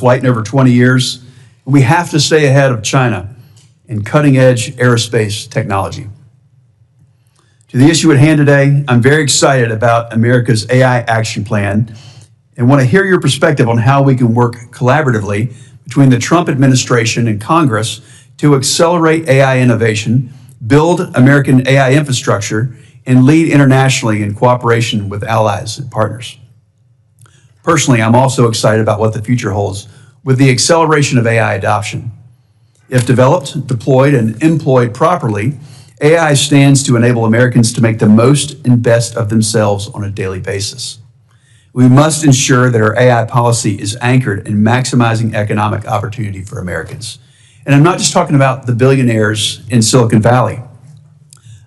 flight in over 20 years. We have to stay ahead of China in cutting-edge aerospace technology. To the issue at hand today, I'm very excited about America's AI Action Plan and want to hear your perspective on how we can work collaboratively between the Trump administration and Congress to accelerate AI innovation, build American AI infrastructure, and lead internationally in cooperation with allies and partners. Personally, I'm also excited about what the future holds with the acceleration of AI adoption. If developed, deployed, and employed properly, AI stands to enable Americans to make the most and best of themselves on a daily basis. We must ensure that our AI policy is anchored in maximizing economic opportunity for Americans. And I'm not just talking about the billionaires in Silicon Valley.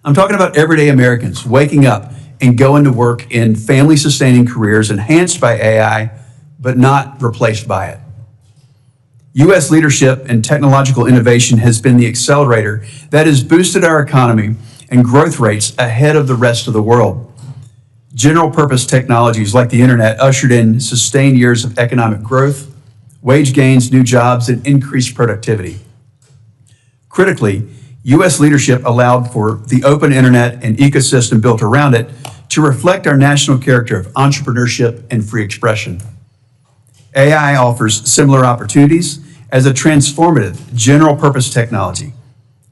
I'm talking about everyday Americans waking up and going to work in family-sustaining careers enhanced by AI, but not replaced by it. U.S. leadership in technological innovation has been the accelerator that has boosted our economy and growth rates ahead of the rest of the world. General-purpose technologies like the internet ushered in sustained years of economic growth, wage gains, new jobs, and increased productivity. Critically, U.S. leadership allowed for the open internet and ecosystem built around it to reflect our national character of entrepreneurship and free expression. AI offers similar opportunities as a transformative general-purpose technology.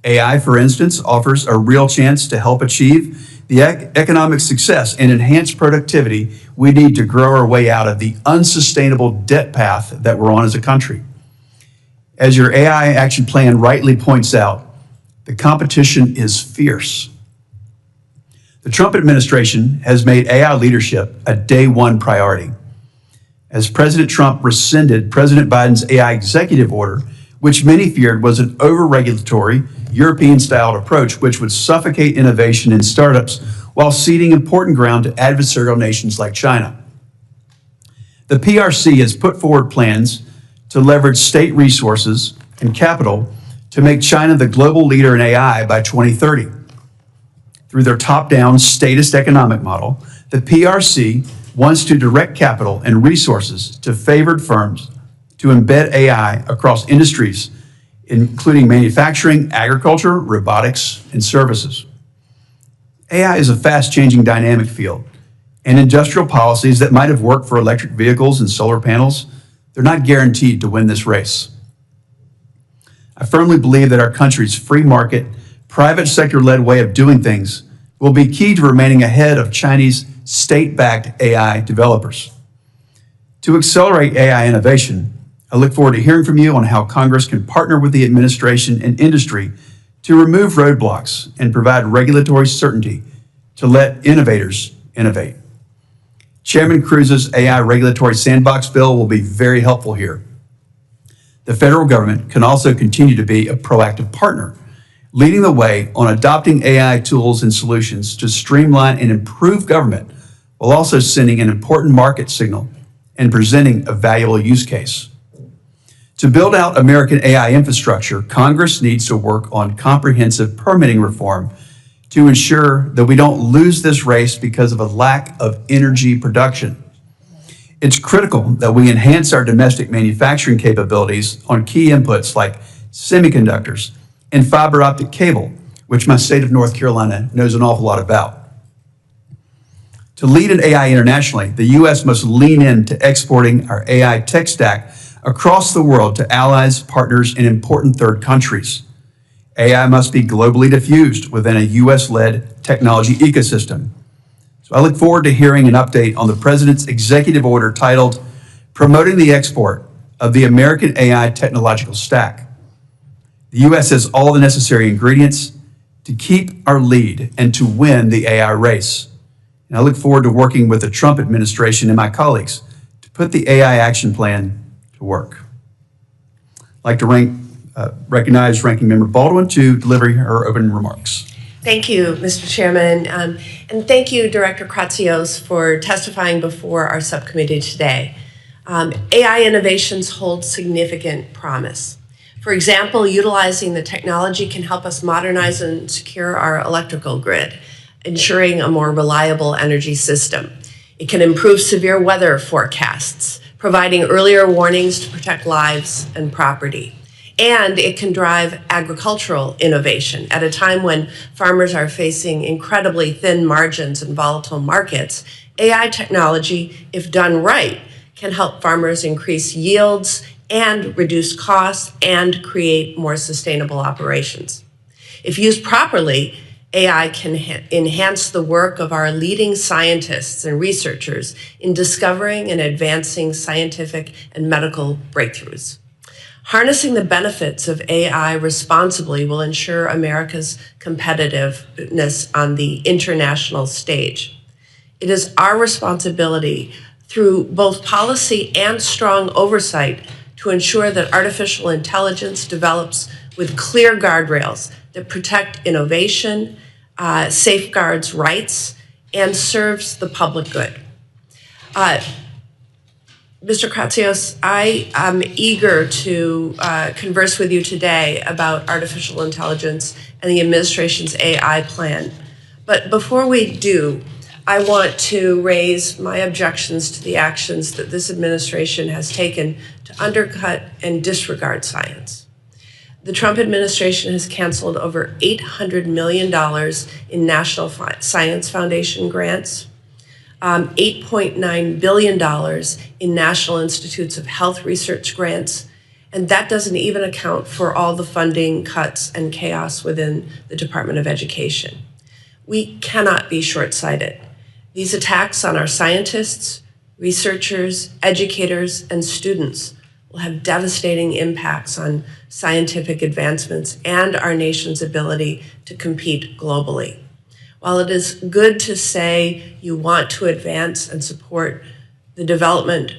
AI, for instance, offers a real chance to help achieve the economic success and enhance productivity we need to grow our way out of the unsustainable debt path that we're on as a country. As your AI action plan rightly points out, the competition is fierce. The Trump administration has made AI leadership a day one priority. As President Trump rescinded President Biden's AI executive order, which many feared was an over-regulatory, European-styled approach which would suffocate innovation in startups while ceding important ground to adversarial nations like China. The PRC has put forward plans to leverage state resources and capital to make China the global leader in AI by 2030. Through their top-down statist economic model, the PRC wants to direct capital and resources to favored firms to embed AI across industries, including manufacturing, agriculture, robotics, and services. AI is a fast-changing dynamic field, and industrial policies that might have worked for electric vehicles and solar panels, they're not guaranteed to win this race. I firmly believe that our country's free market, private sector-led way of doing things will be key to remaining ahead of Chinese state-backed AI developers. To accelerate AI innovation, I look forward to hearing from you on how Congress can partner with the administration and industry to remove roadblocks and provide regulatory certainty to let innovators innovate. Chairman Cruz's AI regulatory sandbox bill will be very helpful here. The federal government can also continue to be a proactive partner, leading the way on adopting AI tools and solutions to streamline and improve government, while also sending an important market signal and presenting a valuable use case. To build out American AI infrastructure, Congress needs to work on comprehensive permitting reform to ensure that we don't lose this race because of a lack of energy production. It's critical that we enhance our domestic manufacturing capabilities on key inputs like semiconductors and fiber optic cable, which my state of North Carolina knows an awful lot about. To lead in AI internationally, the U.S. must lean into exporting our AI tech stack across the world to allies, partners, and important third countries. AI must be globally diffused within a U.S.-led technology ecosystem. So I look forward to hearing an update on the President's executive order titled Promoting the Export of the American AI Technological Stack. The U.S. has all the necessary ingredients to keep our lead and to win the AI race. And I look forward to working with the Trump administration and my colleagues to put the AI action plan to work. I'd like to recognize Ranking Member Baldwin to deliver her opening remarks. Thank you, Mr. Chairman, and thank you, Director Kratsios, for testifying before our subcommittee today. AI innovations hold significant promise. For example, utilizing the technology can help us modernize and secure our electrical grid, ensuring a more reliable energy system. It can improve severe weather forecasts, providing earlier warnings to protect lives and property. And it can drive agricultural innovation at a time when farmers are facing incredibly thin margins and volatile markets. AI technology, if done right, can help farmers increase yields and reduce costs and create more sustainable operations. If used properly, AI can enhance the work of our leading scientists and researchers in discovering and advancing scientific and medical breakthroughs. Harnessing the benefits of AI responsibly will ensure America's competitiveness on the international stage. It is our responsibility through both policy and strong oversight to ensure that artificial intelligence develops with clear guardrails that protect innovation, safeguards rights, and serves the public good. Mr. Kratsios, I am eager to converse with you today about artificial intelligence and the administration's AI plan. But before we do, I want to raise my objections to the actions that this administration has taken to undercut and disregard science. The Trump administration has canceled over $800 million in National Science Foundation grants, $8.9 billion in National Institutes of Health research grants, and that doesn't even account for all the funding cuts and chaos within the Department of Education. We cannot be short-sighted. These attacks on our scientists, researchers, educators, and students will have devastating impacts on scientific advancements and our nation's ability to compete globally. While it is good to say you want to advance and support the development,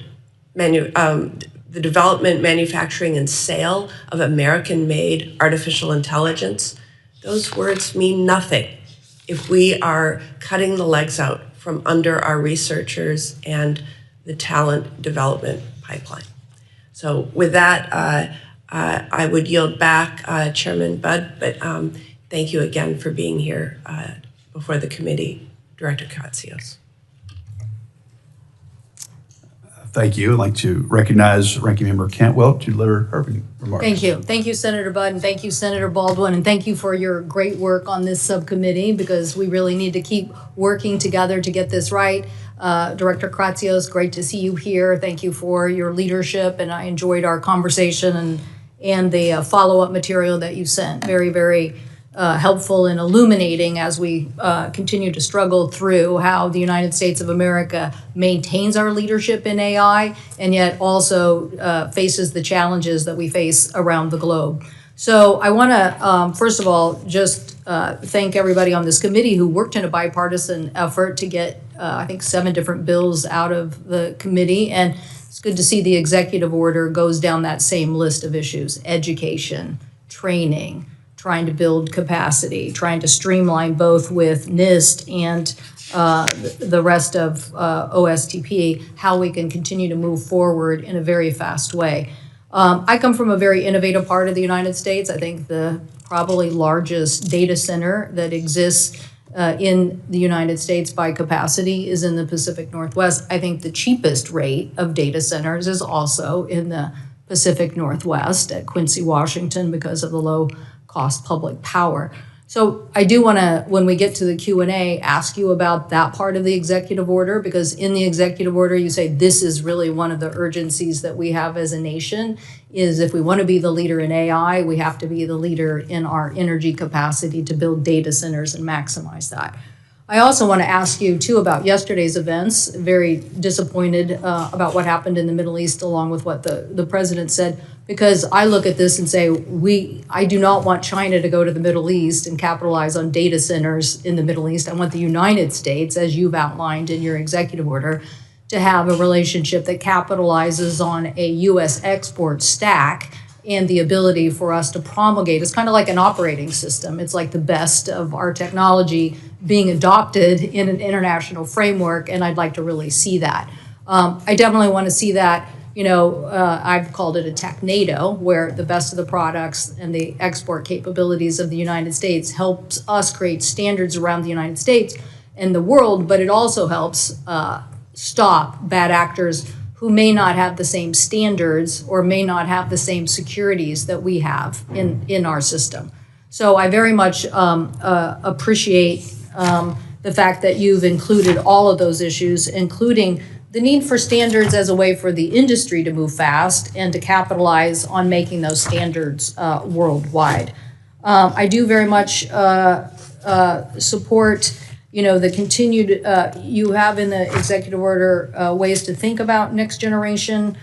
manufacturing, and sale of American-made artificial intelligence, those words mean nothing if we are cutting the legs out from under our researchers and the talent development pipeline. So with that, I would yield back, Chairman Budd, but thank you again for being here before the committee, Director Kratsios. Thank you. I'd like to recognize Ranking Member Cantwell to deliver her remarks. Thank you. Thank you, Senator Budd, and thank you, Senator Baldwin, and thank you for your great work on this subcommittee, because we really need to keep working together to get this right. Director Kratsios, great to see you here. Thank you for your leadership, and I enjoyed our conversation and the follow-up material that you sent. Very, very helpful and illuminating as we continue to struggle through how the United States of America maintains our leadership in AI and yet also faces the challenges that we face around the globe. So I want to, first of all, just thank everybody on this committee who worked in a bipartisan effort to get, I think, 7 different bills out of the committee. And it's good to see the executive order goes down that same list of issues: education, training, trying to build capacity, trying to streamline both with NIST and the rest of OSTP, how we can continue to move forward in a very fast way. I come from a very innovative part of the United States. I think the probably largest data center that exists in the United States by capacity is in the Pacific Northwest. I think the cheapest rate of data centers is also in the Pacific Northwest at Quincy, Washington, because of the low cost public power. So I do want to, when we get to the Q&A, ask you about that part of the executive order, because in the executive order, you say this is really one of the urgencies that we have as a nation, is if we want to be the leader in AI, we have to be the leader in our energy capacity to build data centers and maximize that. I also want to ask you, too, about yesterday's events. Very disappointed about what happened in the Middle East, along with what the president said, because I look at this and say, I do not want China to go to the Middle East and capitalize on data centers in the Middle East. I want the United States, as you've outlined in your executive order, to have a relationship that capitalizes on a U.S. export stack and the ability for us to promulgate. It's kind of like an operating system. It's like the best of our technology being adopted in an international framework, and I'd like to really see that. I definitely want to see that. You know, I've called it a tech NATO, where the best of the products and the export capabilities of the United States helps us create standards around the United States and the world, but it also helps stop bad actors who may not have the same standards or may not have the same securities that we have in our system. So I very much appreciate the fact that you've included all of those issues, including the need for standards as a way for the industry to move fast and to capitalize on making those standards worldwide. I do very much support, the continued, you have in the executive order ways to think about next generation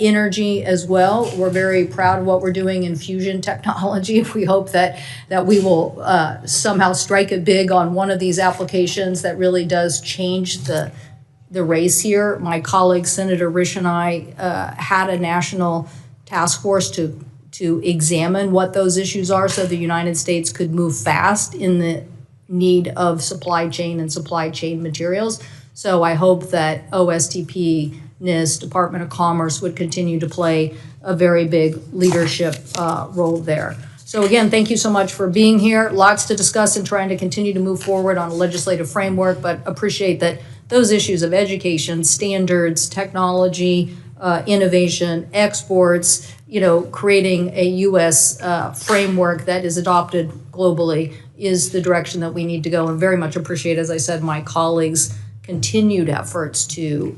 energy as well. We're very proud of what we're doing in fusion technology. We hope that we will somehow strike it big on one of these applications that really does change the race here. My colleague, Senator Risch, and I had a national task force to examine what those issues are so the United States could move fast in the need of supply chain and supply chain materials. So I hope that OSTP, NIST, Department of Commerce would continue to play a very big leadership role there. So again, thank you so much for being here. Lots to discuss and trying to continue to move forward on a legislative framework, but appreciate that those issues of education, standards, technology, innovation, exports, creating a U.S. Framework that is adopted globally is the direction that we need to go, and very much appreciate, as I said, my colleagues' continued efforts to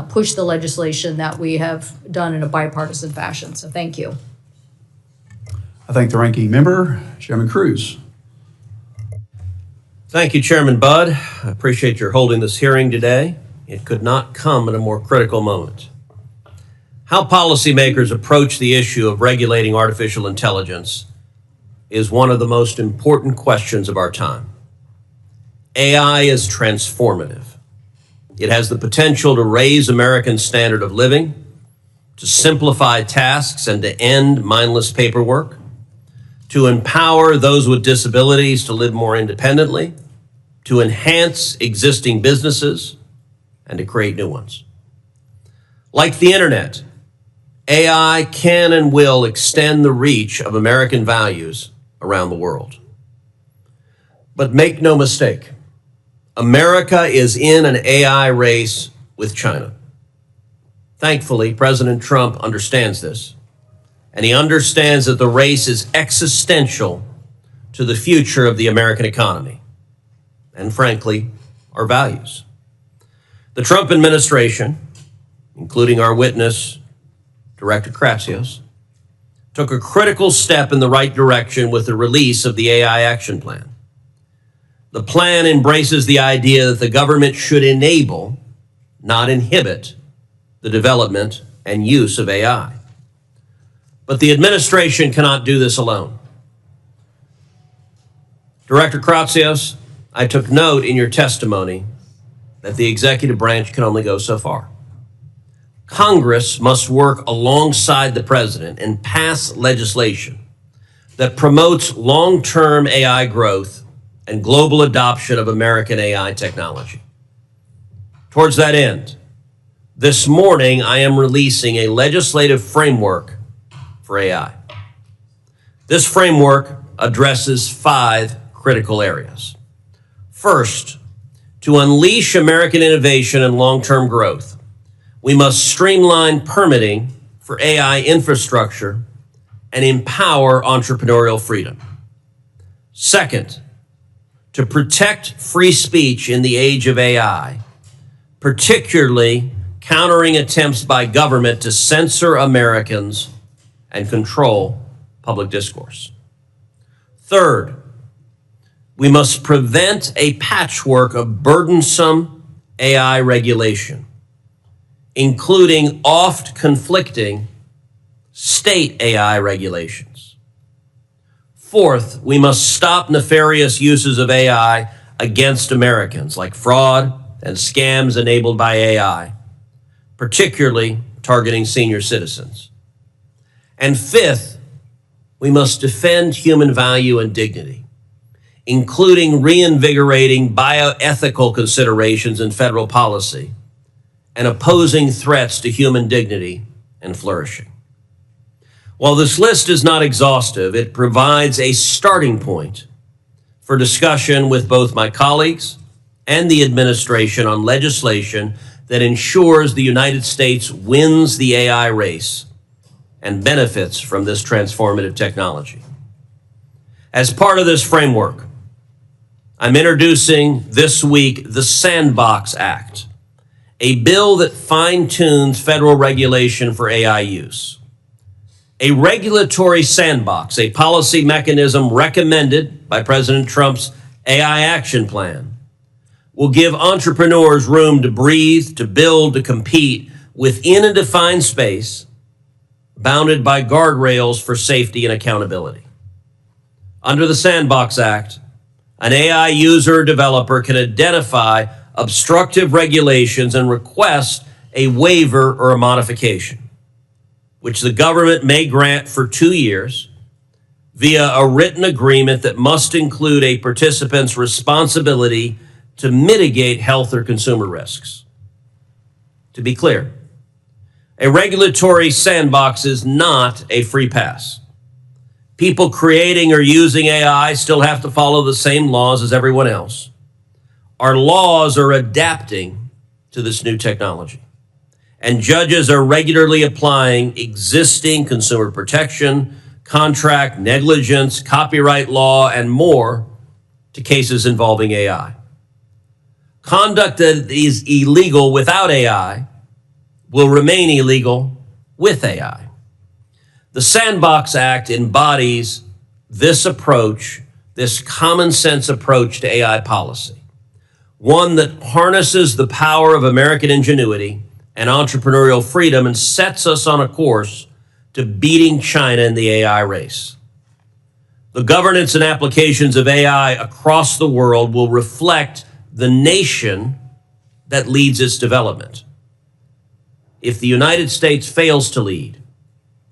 push the legislation that we have done in a bipartisan fashion. So thank you. I thank the ranking member, Chairman Cruz. Thank you, Chairman Budd. I appreciate your holding this hearing today. It could not come at a more critical moment. How policymakers approach the issue of regulating artificial intelligence is one of the most important questions of our time. AI is transformative. It has the potential to raise American standard of living, to simplify tasks and to end mindless paperwork, to empower those with disabilities to live more independently, to enhance existing businesses, and to create new ones. Like the internet, AI can and will extend the reach of American values around the world. But make no mistake, America is in an AI race with China. Thankfully, President Trump understands this, and he understands that the race is existential to the future of the American economy, and frankly, our values. The Trump administration, including our witness, Director Kratsios, took a critical step in the right direction with the release of the AI Action Plan. The plan embraces the idea that the government should enable, not inhibit, the development and use of AI. But the administration cannot do this alone. Director Kratsios, I took note in your testimony that the executive branch can only go so far. Congress must work alongside the president and pass legislation that promotes long-term AI growth and global adoption of American AI technology. Towards that end, this morning I am releasing a legislative framework for AI. This framework addresses 5 critical areas. First, to unleash American innovation and long-term growth, we must streamline permitting for AI infrastructure and empower entrepreneurial freedom. Second, to protect free speech in the age of AI, particularly countering attempts by government to censor Americans and control public discourse. Third, we must prevent a patchwork of burdensome AI regulation, including oft conflicting state AI regulations. Fourth, we must stop nefarious uses of AI against Americans, like fraud and scams enabled by AI, particularly targeting senior citizens. And fifth, we must defend human value and dignity, including reinvigorating bioethical considerations in federal policy and opposing threats to human dignity and flourishing. While this list is not exhaustive, it provides a starting point for discussion with both my colleagues and the administration on legislation that ensures the United States wins the AI race and benefits from this transformative technology. As part of this framework, I'm introducing this week the Sandbox Act, a bill that fine-tunes federal regulation for AI use. A regulatory sandbox, a policy mechanism recommended by President Trump's AI action plan, will give entrepreneurs room to breathe, to build, to compete within a defined space, bounded by guardrails for safety and accountability. Under the Sandbox Act, an AI user or developer can identify obstructive regulations and request a waiver or a modification, which the government may grant for 2 years via a written agreement that must include a participant's responsibility to mitigate health or consumer risks. To be clear, a regulatory sandbox is not a free pass. People creating or using AI still have to follow the same laws as everyone else. Our laws are adapting to this new technology, and judges are regularly applying existing consumer protection, contract negligence, copyright law, and more to cases involving AI. Conduct that is illegal without AI will remain illegal with AI. The Sandbox Act embodies this approach, this common sense approach to AI policy, one that harnesses the power of American ingenuity and entrepreneurial freedom and sets us on a course to beating China in the AI race. The governance and applications of AI across the world will reflect the nation that leads its development. If the United States fails to lead,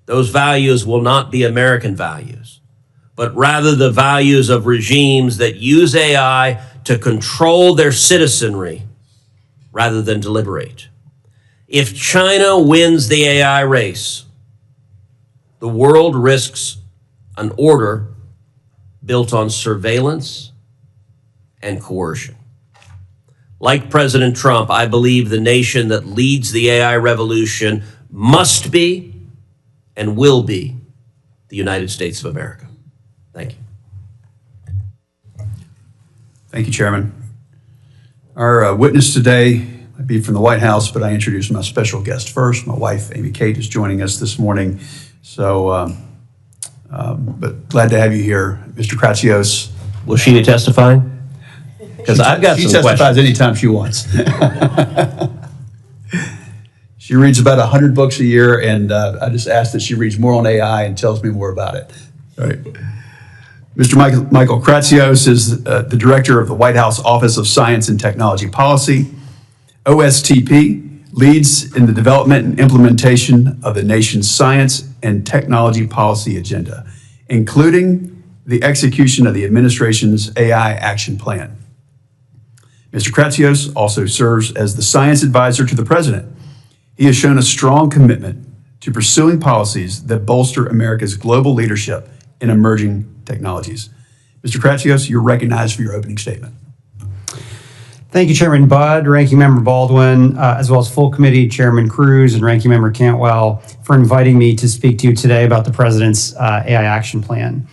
those values will not be American values, but rather the values of regimes that use AI to control their citizenry rather than deliberate. If China wins the AI race, the world risks an order built on surveillance and coercion. Like President Trump, I believe the nation that leads the AI revolution must be and will be the United States of America. Thank you. Thank you, Chairman. Our witness today might be from the White House, but I introduce my special guest first. My wife, Amy Kate, is joining us this morning. So, but glad to have you here, Mr. Kratsios. Will she be testifying? Because I've got she some questions. testifies anytime she wants. She reads about 100 books a year, and I just asked that she reads more on AI and tells me more about it. All right. Mr. Michael Kratsios is the director of the White House Office of Science and Technology Policy. OSTP leads in the development and implementation of the nation's science and technology policy agenda, including the execution of the administration's AI action plan. Mr. Kratsios also serves as the science advisor to the president. He has shown a strong commitment to pursuing policies that bolster America's global leadership in emerging technologies. Mr. Kratsios, you're recognized for your opening statement. Thank you, Chairman Budd, Ranking Member Baldwin, as well as full committee Chairman Cruz and Ranking Member Cantwell for inviting me to speak to you today about the President's AI action plan.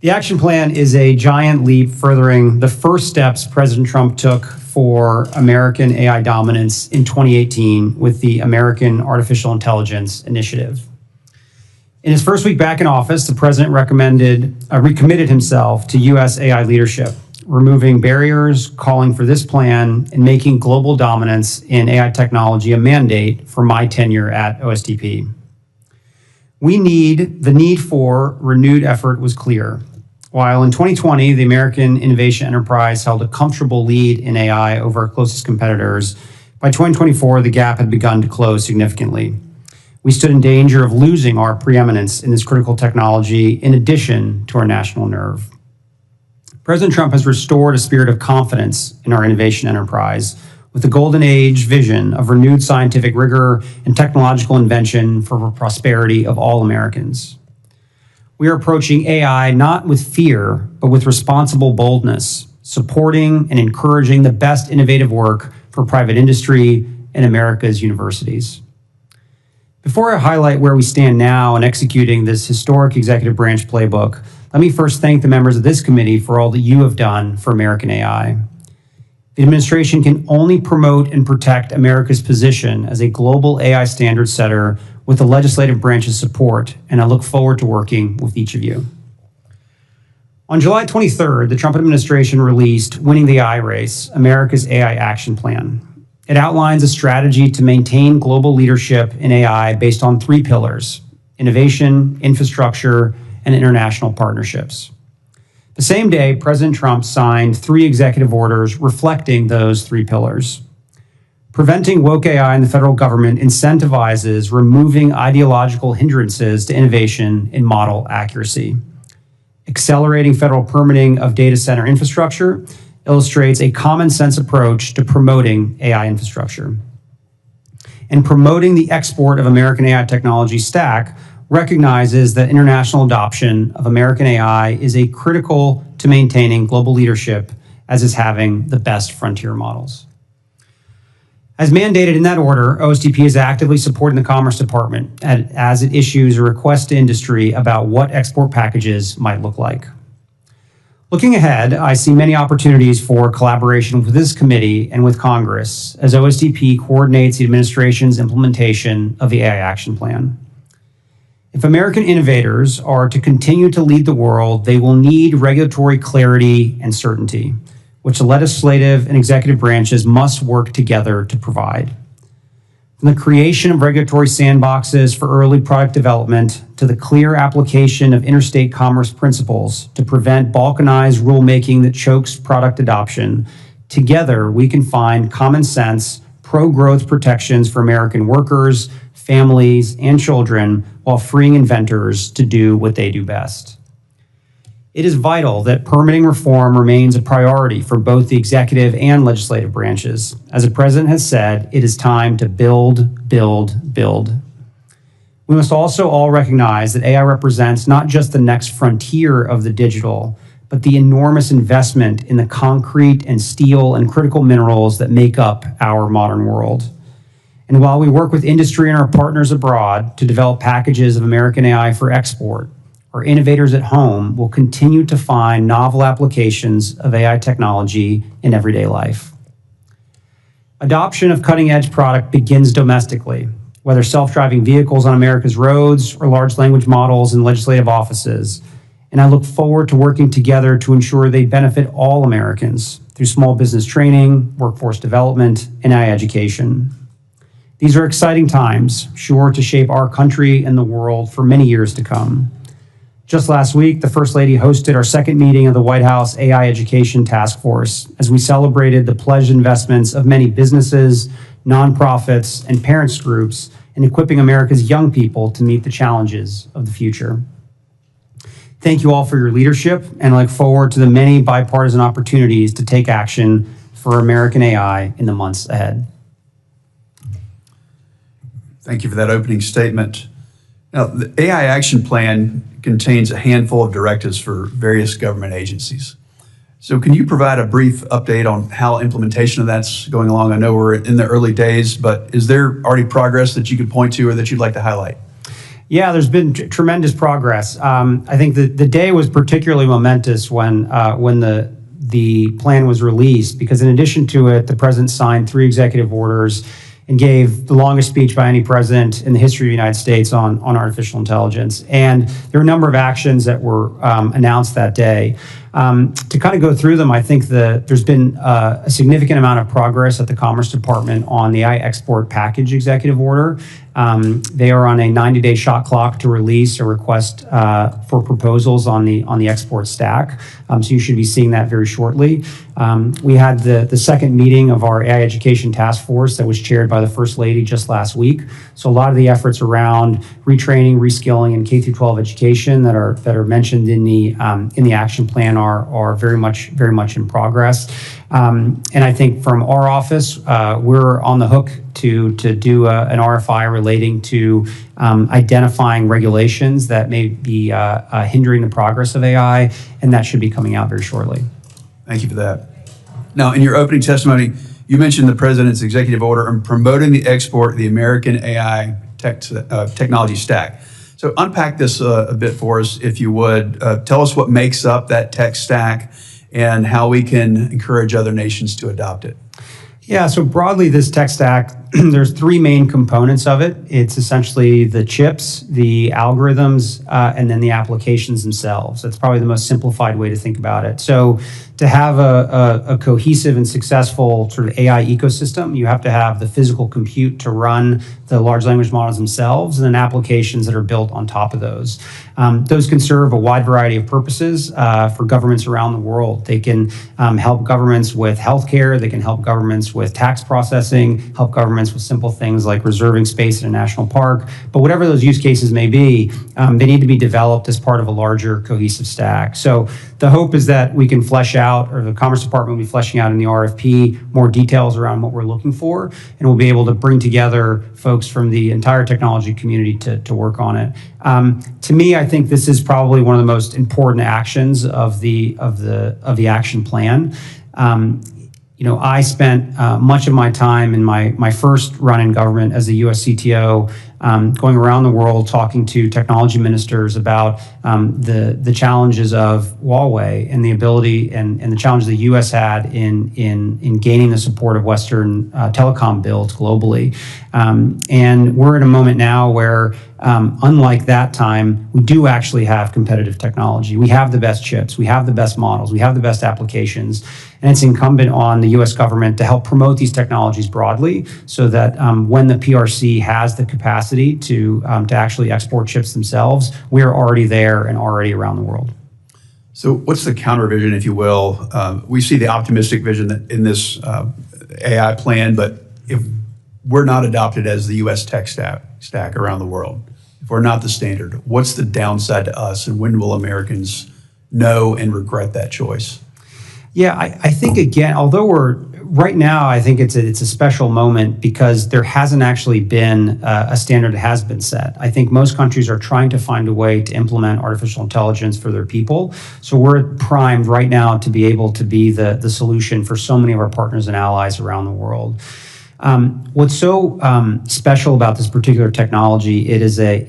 The action plan is a giant leap furthering the first steps President Trump took for American AI dominance in 2018 with the American Artificial Intelligence Initiative. In his first week back in office, the President recommitted himself to U.S. AI leadership, removing barriers, calling for this plan, and making global dominance in AI technology a mandate for my tenure at OSTP. The need for renewed effort was clear. While in 2020, the American innovation enterprise held a comfortable lead in AI over our closest competitors, by 2024, the gap had begun to close significantly. We stood in danger of losing our preeminence in this critical technology in addition to our national nerve. President Trump has restored a spirit of confidence in our innovation enterprise with the golden age vision of renewed scientific rigor and technological invention for the prosperity of all Americans. We are approaching AI not with fear, but with responsible boldness, supporting and encouraging the best innovative work for private industry in America's universities. Before I highlight where we stand now in executing this historic executive branch playbook, let me first thank the members of this committee for all that you have done for American AI. The administration can only promote and protect America's position as a global AI standard setter with the legislative branch's support, and I look forward to working with each of you. On July 23rd, the Trump administration released Winning the AI Race, America's AI Action Plan. It outlines a strategy to maintain global leadership in AI based on 3 pillars: innovation, infrastructure, and international partnerships. The same day, President Trump signed 3 executive orders reflecting those 3 pillars. Preventing woke AI in the federal government incentivizes removing ideological hindrances to innovation in model accuracy. Accelerating federal permitting of data center infrastructure illustrates a common sense approach to promoting AI infrastructure. And promoting the export of American AI technology stack recognizes that international adoption of American AI is critical to maintaining global leadership, as is having the best frontier models. As mandated in that order, OSTP is actively supporting the Commerce Department as it issues a request to industry about what export packages might look like. Looking ahead, I see many opportunities for collaboration with this committee and with Congress as OSTP coordinates the administration's implementation of the AI Action Plan. If American innovators are to continue to lead the world, they will need regulatory clarity and certainty, which the legislative and executive branches must work together to provide. From the creation of regulatory sandboxes for early product development to the clear application of interstate commerce principles to prevent balkanized rulemaking that chokes product adoption, together we can find common sense, pro-growth protections for American workers, families, and children while freeing inventors to do what they do best. It is vital that permitting reform remains a priority for both the executive and legislative branches. As the president has said, it is time to build, build, build. We must also all recognize that AI represents not just the next frontier of the digital, but the enormous investment in the concrete and steel and critical minerals that make up our modern world. And while we work with industry and our partners abroad to develop packages of American AI for export, our innovators at home will continue to find novel applications of AI technology in everyday life. Adoption of cutting-edge product begins domestically, whether self-driving vehicles on America's roads or large language models in legislative offices. And I look forward to working together to ensure they benefit all Americans through small business training, workforce development, and AI education. These are exciting times, sure to shape our country and the world for many years to come. Just last week, the First Lady hosted our second meeting of the White House AI Education Task Force as we celebrated the pledged investments of many businesses, nonprofits, and parents groups in equipping America's young people to meet the challenges of the future. Thank you all for your leadership, and I look forward to the many bipartisan opportunities to take action for American AI in the months ahead. Thank you for that opening statement. Now, the AI Action Plan contains a handful of directives for various government agencies. So can you provide a brief update on how implementation of that's going along? I know we're in the early days, but is there already progress that you could point to or that you'd like to highlight? Yeah, there's been tremendous progress. I think the day was particularly momentous when the plan was released, because in addition to it, the president signed 3 executive orders and gave the longest speech by any president in the history of the United States on artificial intelligence. And there were a number of actions that were announced that day. To kind of go through them, I think there's been a significant amount of progress at the Commerce Department on the AI export package executive order. They are on a 90-day shot clock to release a request for proposals on the export stack. So you should be seeing that very shortly. We had the second meeting of our AI Education Task Force that was chaired by the First Lady just last week. So a lot of the efforts around retraining, reskilling, and K-12 education that are mentioned in the action plan are very much in progress. And I think from our office, we're on the hook to do an RFI relating to identifying regulations that may be hindering the progress of AI, and that should be coming out very shortly. Thank you for that. Now, in your opening testimony, You mentioned the president's executive order on promoting the export of the American AI technology stack. So unpack this a bit for us, if you would. Tell us what makes up that tech stack and how we can encourage other nations to adopt it. Yeah, so broadly, this tech stack, there's three main components of it. It's essentially the chips, the algorithms, and then the applications themselves. That's probably the most simplified way to think about it. So to have a cohesive and successful sort of AI ecosystem, you have to have the physical compute to run the large language models themselves, and then applications that are built on top of those. Those can serve a wide variety of purposes for governments around the world. They can help governments with healthcare, they can help governments with tax processing, help governments with simple things like reserving space in a national park. But whatever those use cases may be, they need to be developed as part of a larger cohesive stack. So the hope is that we can flesh out, or the Commerce Department will be fleshing out in the RFP, more details around what we're looking for, and we'll be able to bring together folks from the entire technology community to work on it. To me, I think this is probably one of the most important actions of the action plan. I spent much of my time in my first run in government as a U.S. CTO going around the world talking to technology ministers about the challenges of Huawei and the ability and the challenge the U.S. had in gaining the support of Western telecom builds globally. And we're in a moment now where, unlike that time, we do actually have competitive technology. We have the best chips, we have the best models, we have the best applications, and it's incumbent on the U.S. government to help promote these technologies broadly so that when the PRC has the capacity to actually export chips themselves, we are already there and already around the world. So what's the counter vision, if you will? We see the optimistic vision that in this AI plan, but if we're not adopted as the U.S. tech stack around the world, if we're not the standard, what's the downside to us, and when will Americans know and regret that choice? Yeah, I think, again, although right now, I think it's a special moment because there hasn't actually been a standard that has been set. I think most countries are trying to find a way to implement artificial intelligence for their people. So we're primed right now to be able to be the solution for so many of our partners and allies around the world. What's so special about this particular technology, it is an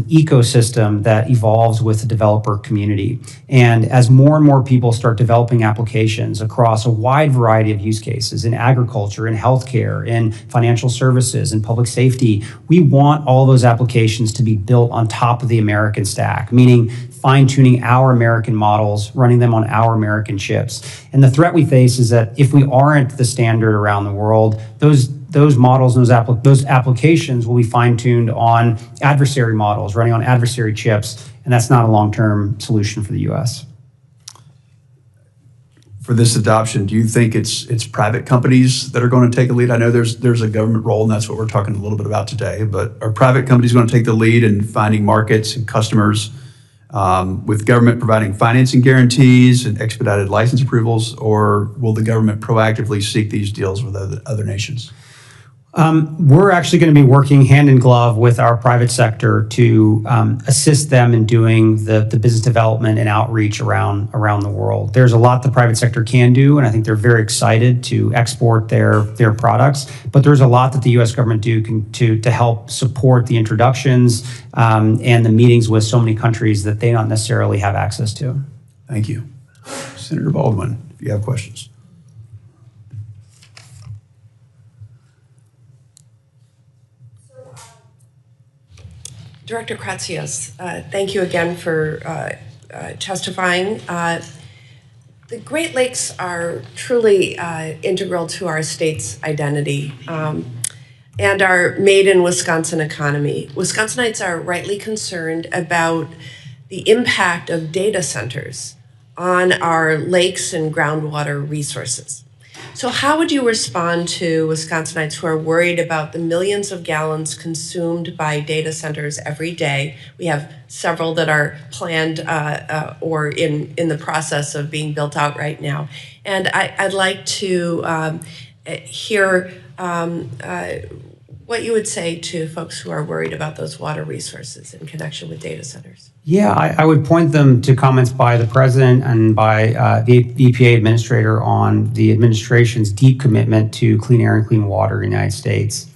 ecosystem that evolves with the developer community. And as more and more people start developing applications across a wide variety of use cases in agriculture, in healthcare, in financial services, in public safety, we want all those applications to be built on top of the American stack, meaning fine-tuning our American models, running them on our American chips. And the threat we face is that if we aren't the standard around the world, those models and those applications will be fine-tuned on adversary models, running on adversary chips, and that's not a long-term solution for the U.S. For this adoption, do you think it's private companies that are going to take a lead? I know there's a government role, and that's what we're talking a little bit about today, but are private companies going to take the lead in finding markets and customers with government providing financing guarantees and expedited license approvals, or will the government proactively seek these deals with other nations? We're actually going to be working hand in glove with our private sector to assist them in doing the business development and outreach around the world. There's a lot the private sector can do, and I think they're very excited to export their products. But there's a lot that the U.S. government to help support the introductions and the meetings with so many countries that they don't necessarily have access to. Thank you. Senator Baldwin, if you have questions. Director Kratsios, thank you again for testifying. The Great Lakes are truly integral to our state's identity and our made in Wisconsin economy. Wisconsinites are rightly concerned about the impact of data centers on our lakes and groundwater resources. So how would you respond to Wisconsinites who are worried about the millions of gallons consumed by data centers every day? We have several that are planned or in the process of being built out right now. And I'd like to hear what you would say to folks who are worried about those water resources in connection with data centers. Yeah, I would point them to comments by the president and by the EPA administrator on the administration's deep commitment to clean air and clean water in the United States.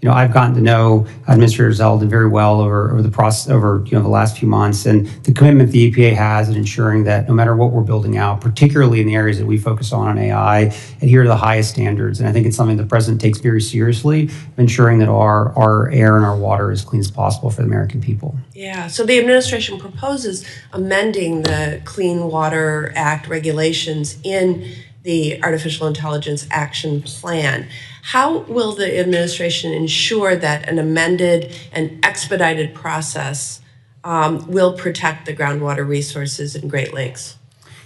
I've gotten to know Administrator Zeldin very well over the process the last few months, and the commitment the EPA has in ensuring that no matter what we're building out, particularly in the areas that we focus on AI, adhere to the highest standards. And I think it's something the president takes very seriously, ensuring that our air and our water is as clean as possible for the American people. Yeah, so the administration proposes amending the Clean Water Act regulations in the Artificial Intelligence Action Plan. How will the administration ensure that an amended and expedited process will protect the groundwater resources in Great Lakes?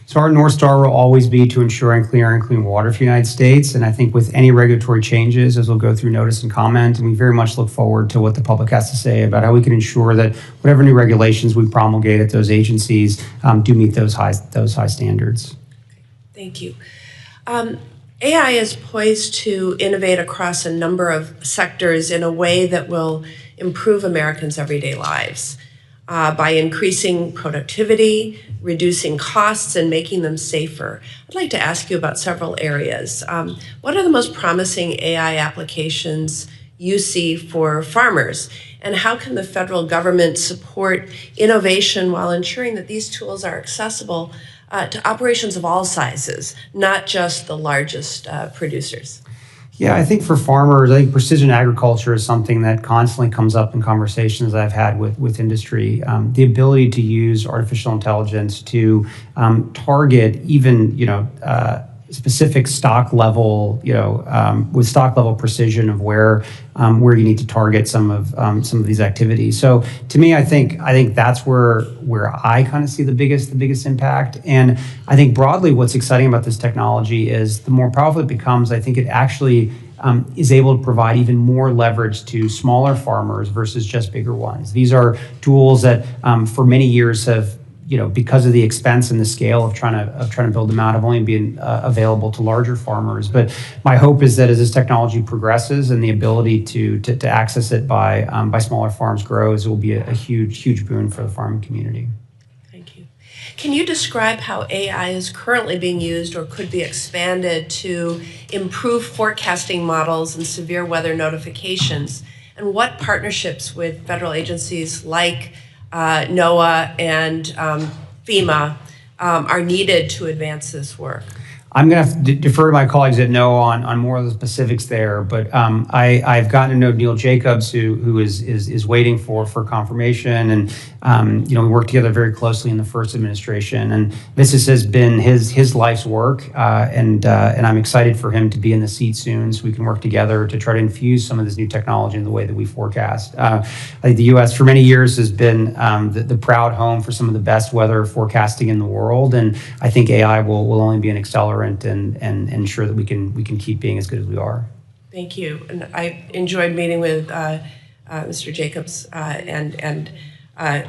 So our North Star will always be to ensuring clean air and clean water for the United States. And I think with any regulatory changes, as we'll go through notice and comment, and we very much look forward to what the public has to say about how we can ensure that whatever new regulations we promulgate at those agencies do meet those high standards. Thank you. AI is poised to innovate across a number of sectors in a way that will improve Americans' everyday lives by increasing productivity, reducing costs, and making them safer. I'd like to ask you about several areas. What are the most promising AI applications you see for farmers? And how can the federal government support innovation while ensuring that these tools are accessible to operations of all sizes, not just the largest producers? Yeah, I think for farmers, I think precision agriculture is something that constantly comes up in conversations I've had with industry. The ability to use artificial intelligence to target even, specific stock level, with stock level precision of where you need to target some of these activities. So to me, I think that's where I kind of see the biggest impact. And I think broadly, what's exciting about this technology is the more powerful it becomes, I think it actually is able to provide even more leverage to smaller farmers versus just bigger ones. These are tools that for many years have, because of the expense and the scale of trying to build them out, have only been available to larger farmers. But my hope is that as this technology progresses and the ability to access it by smaller farms grows, it will be a huge boon for the farming community. Thank you. Can you describe how AI is currently being used or could be expanded to improve forecasting models and severe weather notifications? And what partnerships with federal agencies like NOAA and FEMA are needed to advance this work? I'm going to have to defer to my colleagues at NOAA on more of the specifics there, but I've gotten to know Neil Jacobs, who is waiting for confirmation, and we worked together very closely in the first administration, and this has been his life's work, and I'm excited for him to be in the seat soon, so we can work together to try to infuse some of this new technology in the way that we forecast. I think the U.S. for many years has been the proud home for some of the best weather forecasting in the world, and I think AI will only be an accelerant and ensure that we can keep being as good as we are. Thank you. And I enjoyed meeting with Mr. Jacobs and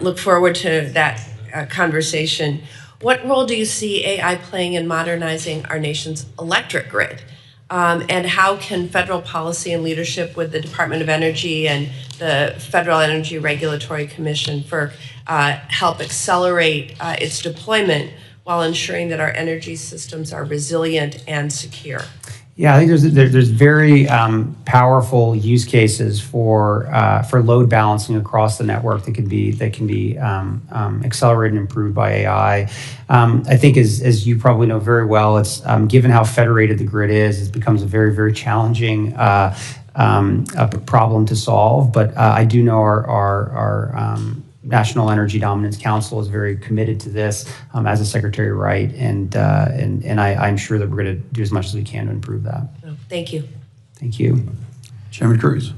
look forward to that conversation. What role do you see AI playing in modernizing our nation's electric grid? And how can federal policy and leadership with the Department of Energy and the Federal Energy Regulatory Commission, FERC, help accelerate its deployment while ensuring that our energy systems are resilient and secure? Yeah, I think there's very powerful use cases for load balancing across the network that can be accelerated and improved by AI. I think as you probably know very well, it's given how federated the grid is, it becomes a very, very challenging problem to solve. But I do know our National Energy Dominance Council is very committed to this, as is Secretary Wright, and I'm sure that we're going to do as much as we can to improve that. Oh, thank you. Thank you. Chairman Cruz.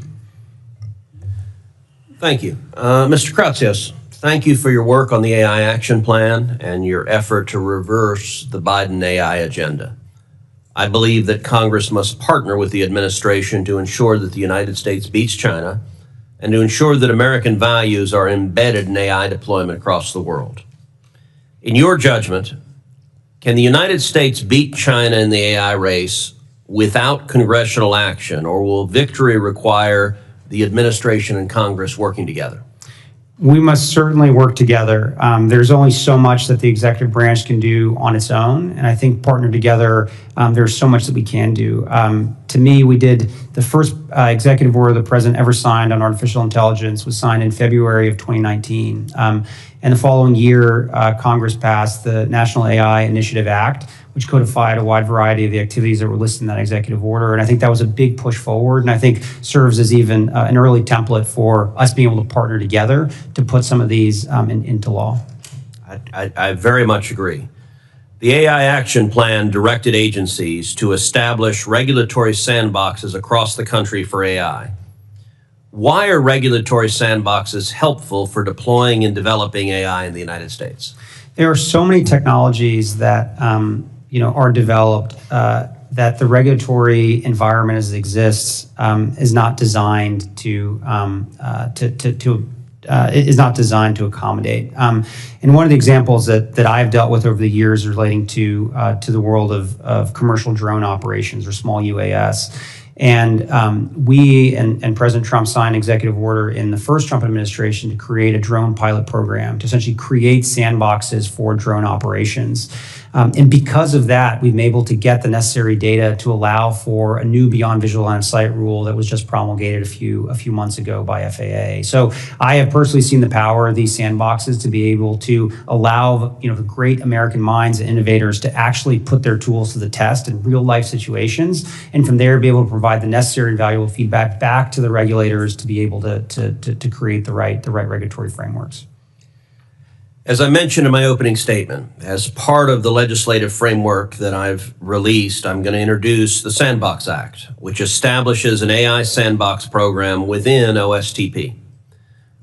Thank you. Mr. Kratsios, thank you for your work on the AI Action Plan and your effort to reverse the Biden AI agenda. I believe that Congress must partner with the administration to ensure that the United States beats China and to ensure that American values are embedded in AI deployment across the world. In your judgment, can the United States beat China in the AI race without congressional action, or will victory require the administration and Congress working together? We must certainly work together. There's only so much that the executive branch can do on its own, and I think partnered together, there's so much that we can do. To me, we did the first executive order the president ever signed on artificial intelligence was signed in February of 2019. And the following year, Congress passed the National AI Initiative Act, which codified a wide variety of the activities that were listed in that executive order. And I think that was a big push forward, and I think serves as even an early template for us being able to partner together to put some of these into law. I very much agree. The AI Action Plan directed agencies to establish regulatory sandboxes across the country for AI. Why are regulatory sandboxes helpful for deploying and developing AI in the United States? There are so many technologies that are developed that the regulatory environment as it exists is not designed to accommodate. And one of the examples that I've dealt with over the years relating to the world of commercial drone operations or small UAS. And we and President Trump signed an executive order in the first Trump administration to create a drone pilot program to essentially create sandboxes for drone operations. And because of that, we've been able to get the necessary data to allow for a new beyond visual line of sight rule that was just promulgated a few months ago by FAA. So I have personally seen the power of these sandboxes to be able to allow the great American minds and innovators to actually put their tools to the test in real life situations, and from there be able to provide the necessary and valuable feedback back to the regulators to be able to create the right regulatory frameworks. As I mentioned in my opening statement, as part of the legislative framework that I've released, I'm going to introduce the Sandbox Act, which establishes an AI sandbox program within OSTP.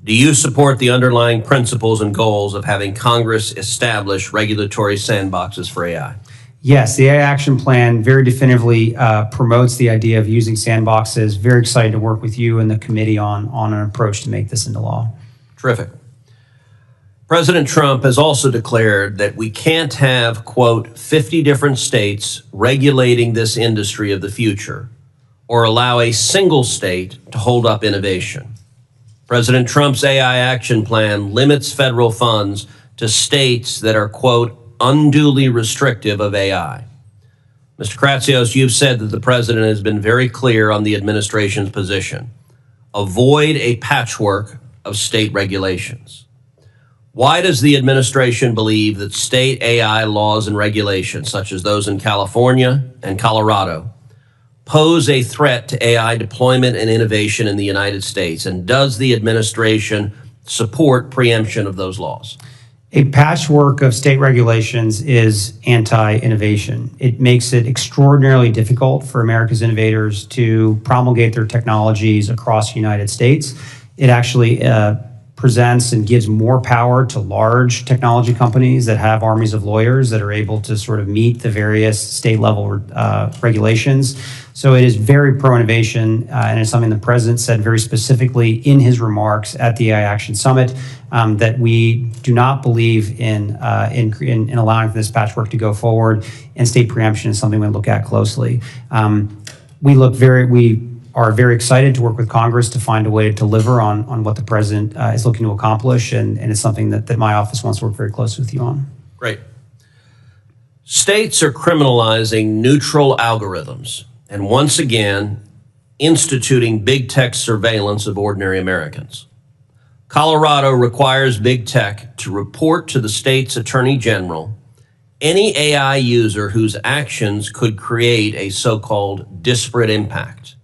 Do you support the underlying principles and goals of having Congress establish regulatory sandboxes for AI? Yes, the AI Action Plan very definitively promotes the idea of using sandboxes. Very excited to work with you and the committee on an approach to make this into law. Terrific. President Trump has also declared that we can't have, quote, 50 different states regulating this industry of the future, or allow a single state to hold up innovation. President Trump's AI Action Plan limits federal funds to states that are, quote, unduly restrictive of AI. Mr. Kratsios, you've said that the president has been very clear on the administration's position. Avoid a patchwork of state regulations. Why does the administration believe that state AI laws and regulations, such as those in California and Colorado, pose a threat to AI deployment and innovation in the United States? And does the administration support preemption of those laws? A patchwork of state regulations is anti-innovation. It makes it extraordinarily difficult for America's innovators to promulgate their technologies across the United States. It actually presents and gives more power to large technology companies that have armies of lawyers that are able to sort of meet the various state level regulations. So it is very pro-innovation, and it's something the president said very specifically in his remarks at the AI Action Summit, that we do not believe in allowing for this patchwork to go forward, and state preemption is something we look at closely. We are very excited to work with Congress to find a way to deliver on what the president is looking to accomplish, and it's something that my office wants to work very closely with you on. Great. States are criminalizing neutral algorithms and once again instituting big tech surveillance of ordinary Americans. Colorado requires big tech to report to the state's attorney general any AI user whose actions could create a so-called disparate impact,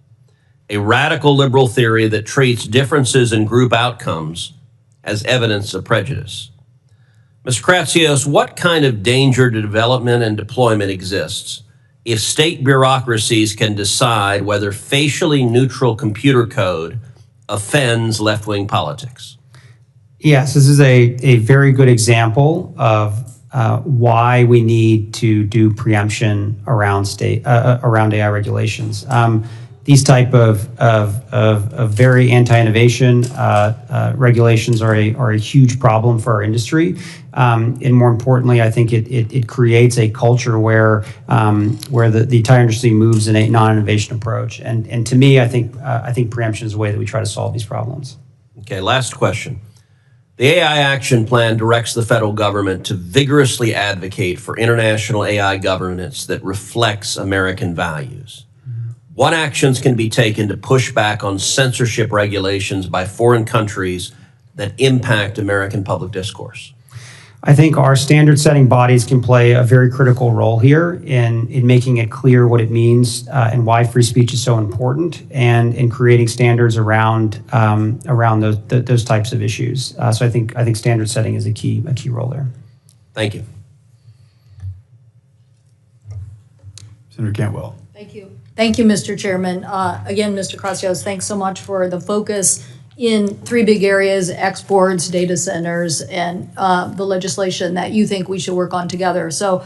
a radical liberal theory that treats differences in group outcomes as evidence of prejudice. Mr. Kratsios, what kind of danger to development and deployment exists if state bureaucracies can decide whether facially neutral computer code offends left-wing politics? Yes, this is a very good example of why we need to do preemption around AI regulations. these type of very anti-innovation regulations are a huge problem for our industry. And more importantly, I think it creates a culture where the entire industry moves in a non-innovation approach. And to me, I think preemption is a way that we try to solve these problems. Okay, last question. The AI Action Plan directs the federal government to vigorously advocate for international AI governance that reflects American values. What actions can be taken to push back on censorship regulations by foreign countries that impact American public discourse? I think our standard setting bodies can play a very critical role here in making it clear what it means and why free speech is so important, and in creating standards around those types of issues. So I think standard setting is a key role there. Thank you. Senator Cantwell. Thank you. Thank you, Mr. Chairman. Again, Mr. Kratsios, thanks so much for the focus in three big areas: exports, data centers, and the legislation that you think we should work on together. So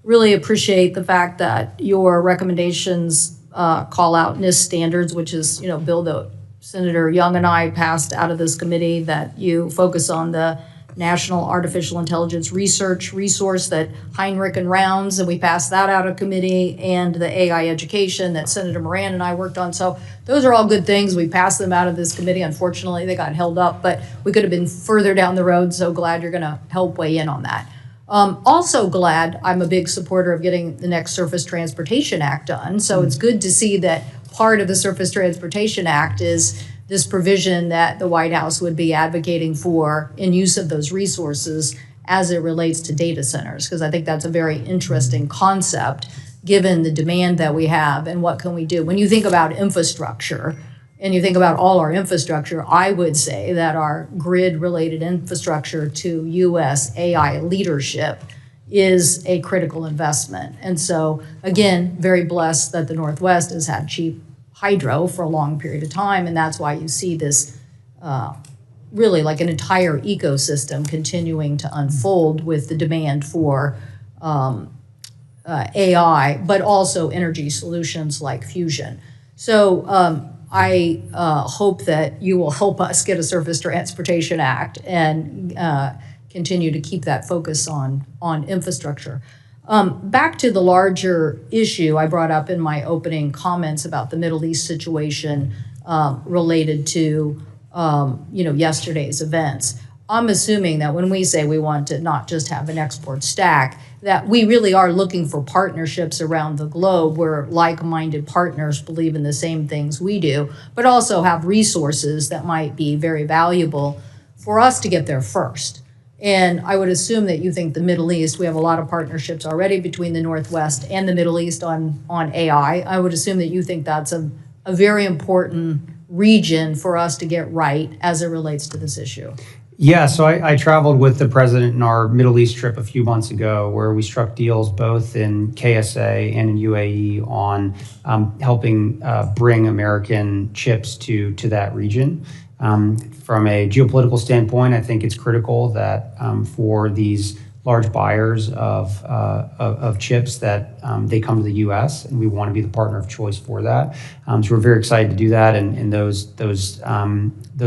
really appreciate the fact that your recommendations call out NIST standards, which is, bill that Senator Young and I passed out of this committee, that you focus on the National Artificial Intelligence Research Resource that Heinrich and Rounds, and we passed that out of committee, and the AI education that Senator Moran and I worked on. So those are all good things. We passed them out of this committee. Unfortunately, they got held up, but we could have been further down the road. So glad you're going to help weigh in on that. Also glad, I'm a big supporter of getting the next Surface Transportation Act done. So it's good to see that part of the Surface Transportation Act is this provision that the White House would be advocating for in use of those resources as it relates to data centers, because I think that's a very interesting concept given the demand that we have and what can we do. When you think about infrastructure and you think about all our infrastructure, I would say that our grid-related infrastructure to U.S. AI leadership is a critical investment. And so, again, very blessed that the Northwest has had cheap hydro for a long period of time, and that's why you see this really like an entire ecosystem continuing to unfold with the demand for AI, but also energy solutions like fusion. So I hope that you will help us get a Surface Transportation Act and continue to keep that focus on infrastructure. Back to the larger issue I brought up in my opening comments about the Middle East situation related to yesterday's events. I'm assuming that when we say we want to not just have an export stack, that we really are looking for partnerships around the globe where like-minded partners believe in the same things we do, but also have resources that might be very valuable for us to get there first. And I would assume that you think the Middle East, we have a lot of partnerships already between the Northwest and the Middle East on AI. I would assume that you think that's a very important region for us to get right as it relates to this issue. Yeah, so I traveled with the president in our Middle East trip a few months ago, where we struck deals both in KSA and in UAE on helping bring American chips to that region. From a geopolitical standpoint, I think it's critical that for these large buyers of chips that they come to the U.S. and we want to be the partner of choice for that. So we're very excited to do that, and those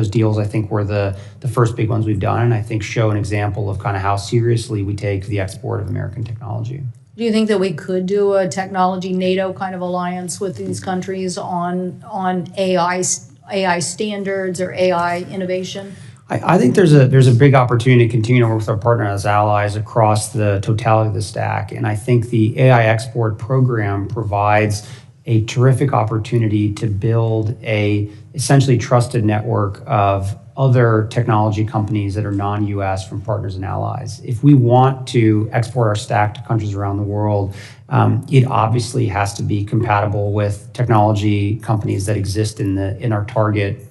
deals I think were the first big ones we've done, and I think show an example of kind of how seriously we take the export of American technology. Do you think that we could do a technology NATO kind of alliance with these countries on AI standards or AI innovation? I think there's a big opportunity to continue to work with our partners as allies across the totality of the stack. And I think the AI export program provides a terrific opportunity to build a essentially trusted network of other technology companies that are non-US from partners and allies. If we want to export our stack to countries around the world, it obviously has to be compatible with technology companies that exist in our target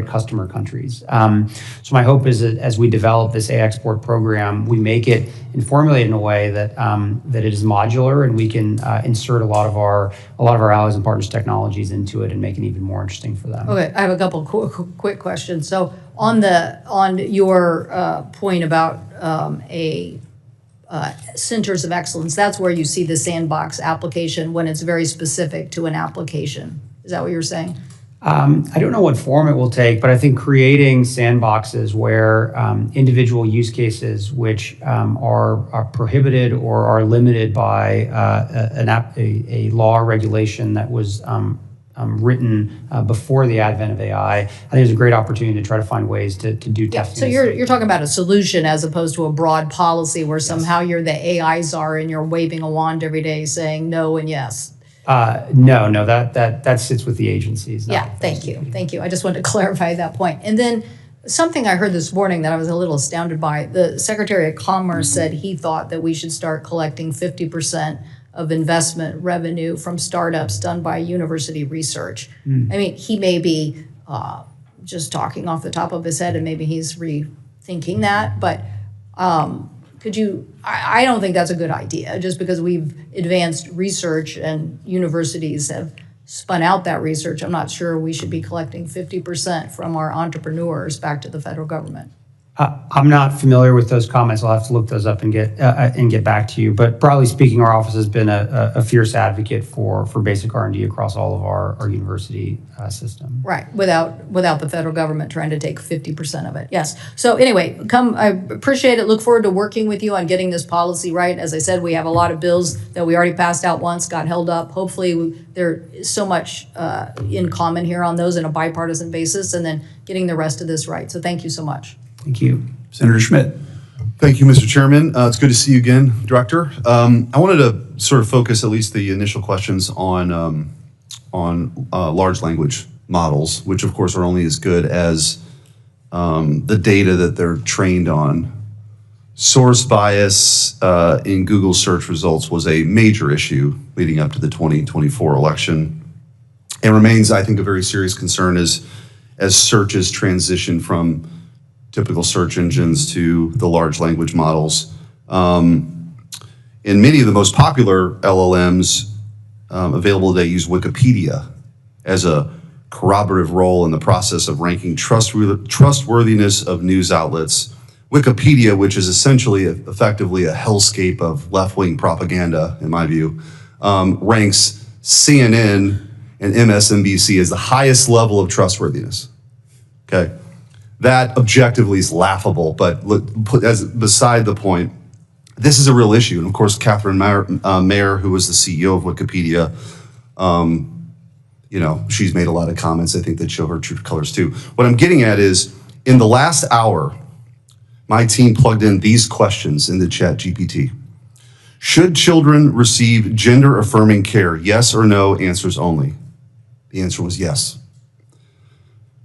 customer countries. So my hope is that as we develop this AI export program, we make it and formulate it in a way that that it is modular and we can insert a lot of our allies and partners' technologies into it and make it even more interesting for them. Okay, I have a couple quick questions. So on your point about a centers of excellence, that's where you see the sandbox application when it's very specific to an application. Is that what you're saying? I don't know what form it will take, but I think creating sandboxes where individual use cases which are prohibited or are limited by a law or regulation that was written before the advent of AI, I think is a great opportunity to try to find ways to do Yeah, testing. so you're talking about a solution as opposed to a broad policy where somehow you're the AI czar and you're waving a wand every day saying no and yes. No, that sits with the agencies. Yeah, thank you. I just wanted to clarify that point. And then something I heard this morning that I was a little astounded by, the Secretary of Commerce said he thought that we should start collecting 50% of investment revenue from startups done by university research. I mean, he may be just talking off the top of his head and maybe he's rethinking that, but could you, I don't think that's a good idea just because we've advanced research and universities have spun out that research. I'm not sure we should be collecting 50% from our entrepreneurs back to the federal government. I'm not familiar with those comments. I'll have to look those up and get back to you. But broadly speaking, our office has been a fierce advocate for basic R&D across all of our university system. Right, without the federal government trying to take 50% of it. Yes. So anyway, I appreciate it. Look forward to working with you on getting this policy right. As I said, we have a lot of bills that we already passed out once, got held up. Hopefully, there is so much in common here on those in a bipartisan basis, and then getting the rest of this right. So thank you so much. Thank you. Senator Schmidt. Thank you, Mr. Chairman. It's good to see you again, Director. I wanted to sort of focus at least the initial questions on large language models, which of course are only as good as the data that they're trained on. Source bias in Google search results was a major issue leading up to the 2024 election and remains, I think, a very serious concern as searches transition from typical search engines to the large language models. In many of the most popular LLMs available today use Wikipedia as a corroborative role in the process of ranking trustworthiness of news outlets. Wikipedia, which is essentially effectively a hellscape of left-wing propaganda, in my view, ranks CNN and MSNBC as the highest level of trustworthiness. Okay. That objectively is laughable, but as beside the point, this is a real issue. And of course, Catherine Mayer, who was the CEO of Wikipedia, she's made a lot of comments, I think, that show her true colors too. What I'm getting at is, in the last hour, my team plugged in these questions into ChatGPT. Should children receive gender-affirming care? Yes or no, answers only. The answer was yes.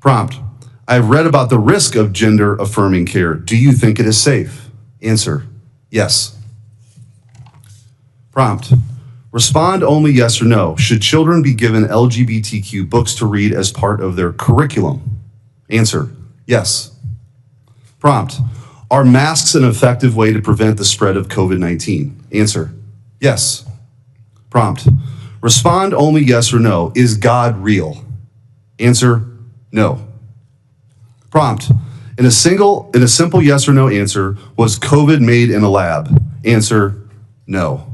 Prompt. I've read about the risk of gender-affirming care. Do you think it is safe? Answer, yes. Prompt, respond only yes or no. Should children be given LGBTQ books to read as part of their curriculum? Answer, yes. Prompt, are masks an effective way to prevent the spread of COVID-19? Answer, yes. Prompt, respond only yes or no. Is God real? Answer, no. Prompt, in a simple yes or no answer, was COVID made in a lab? Answer, no.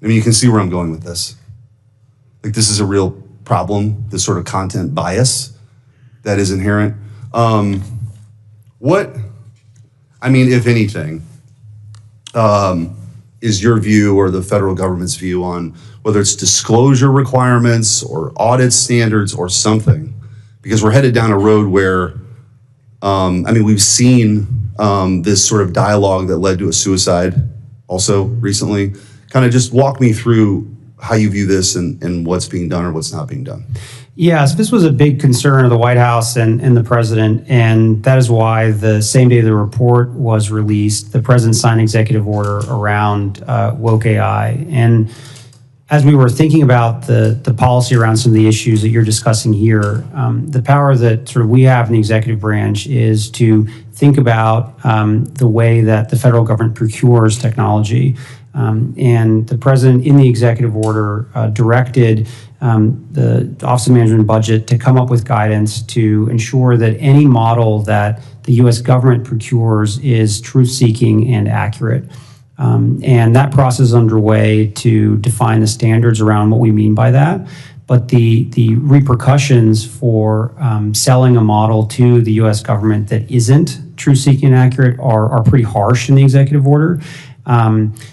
I mean, you can see where I'm going with this. Like, this is a real problem, this sort of content bias that is inherent. If anything, is your view or the federal government's view on whether it's disclosure requirements or audit standards or something? Because we're headed down a road where we've seen this sort of dialogue that led to a suicide also recently. Kind of just walk me through how you view this and what's being done or what's not being done. Yes, this was a big concern of the White House and the president, and that is why the same day the report was released, the president signed an executive order around woke AI. And as we were thinking about the policy around some of the issues that you're discussing here, the power that sort of we have in the executive branch is to think about the way that the federal government procures technology. And the president in the executive order directed the Office of Management and Budget to come up with guidance to ensure that any model that the U.S. government procures is truth-seeking and accurate. And that process is underway to define the standards around what we mean by that. But the repercussions for selling a model to the U.S. government that isn't true, seeking, and accurate are pretty harsh in the executive order.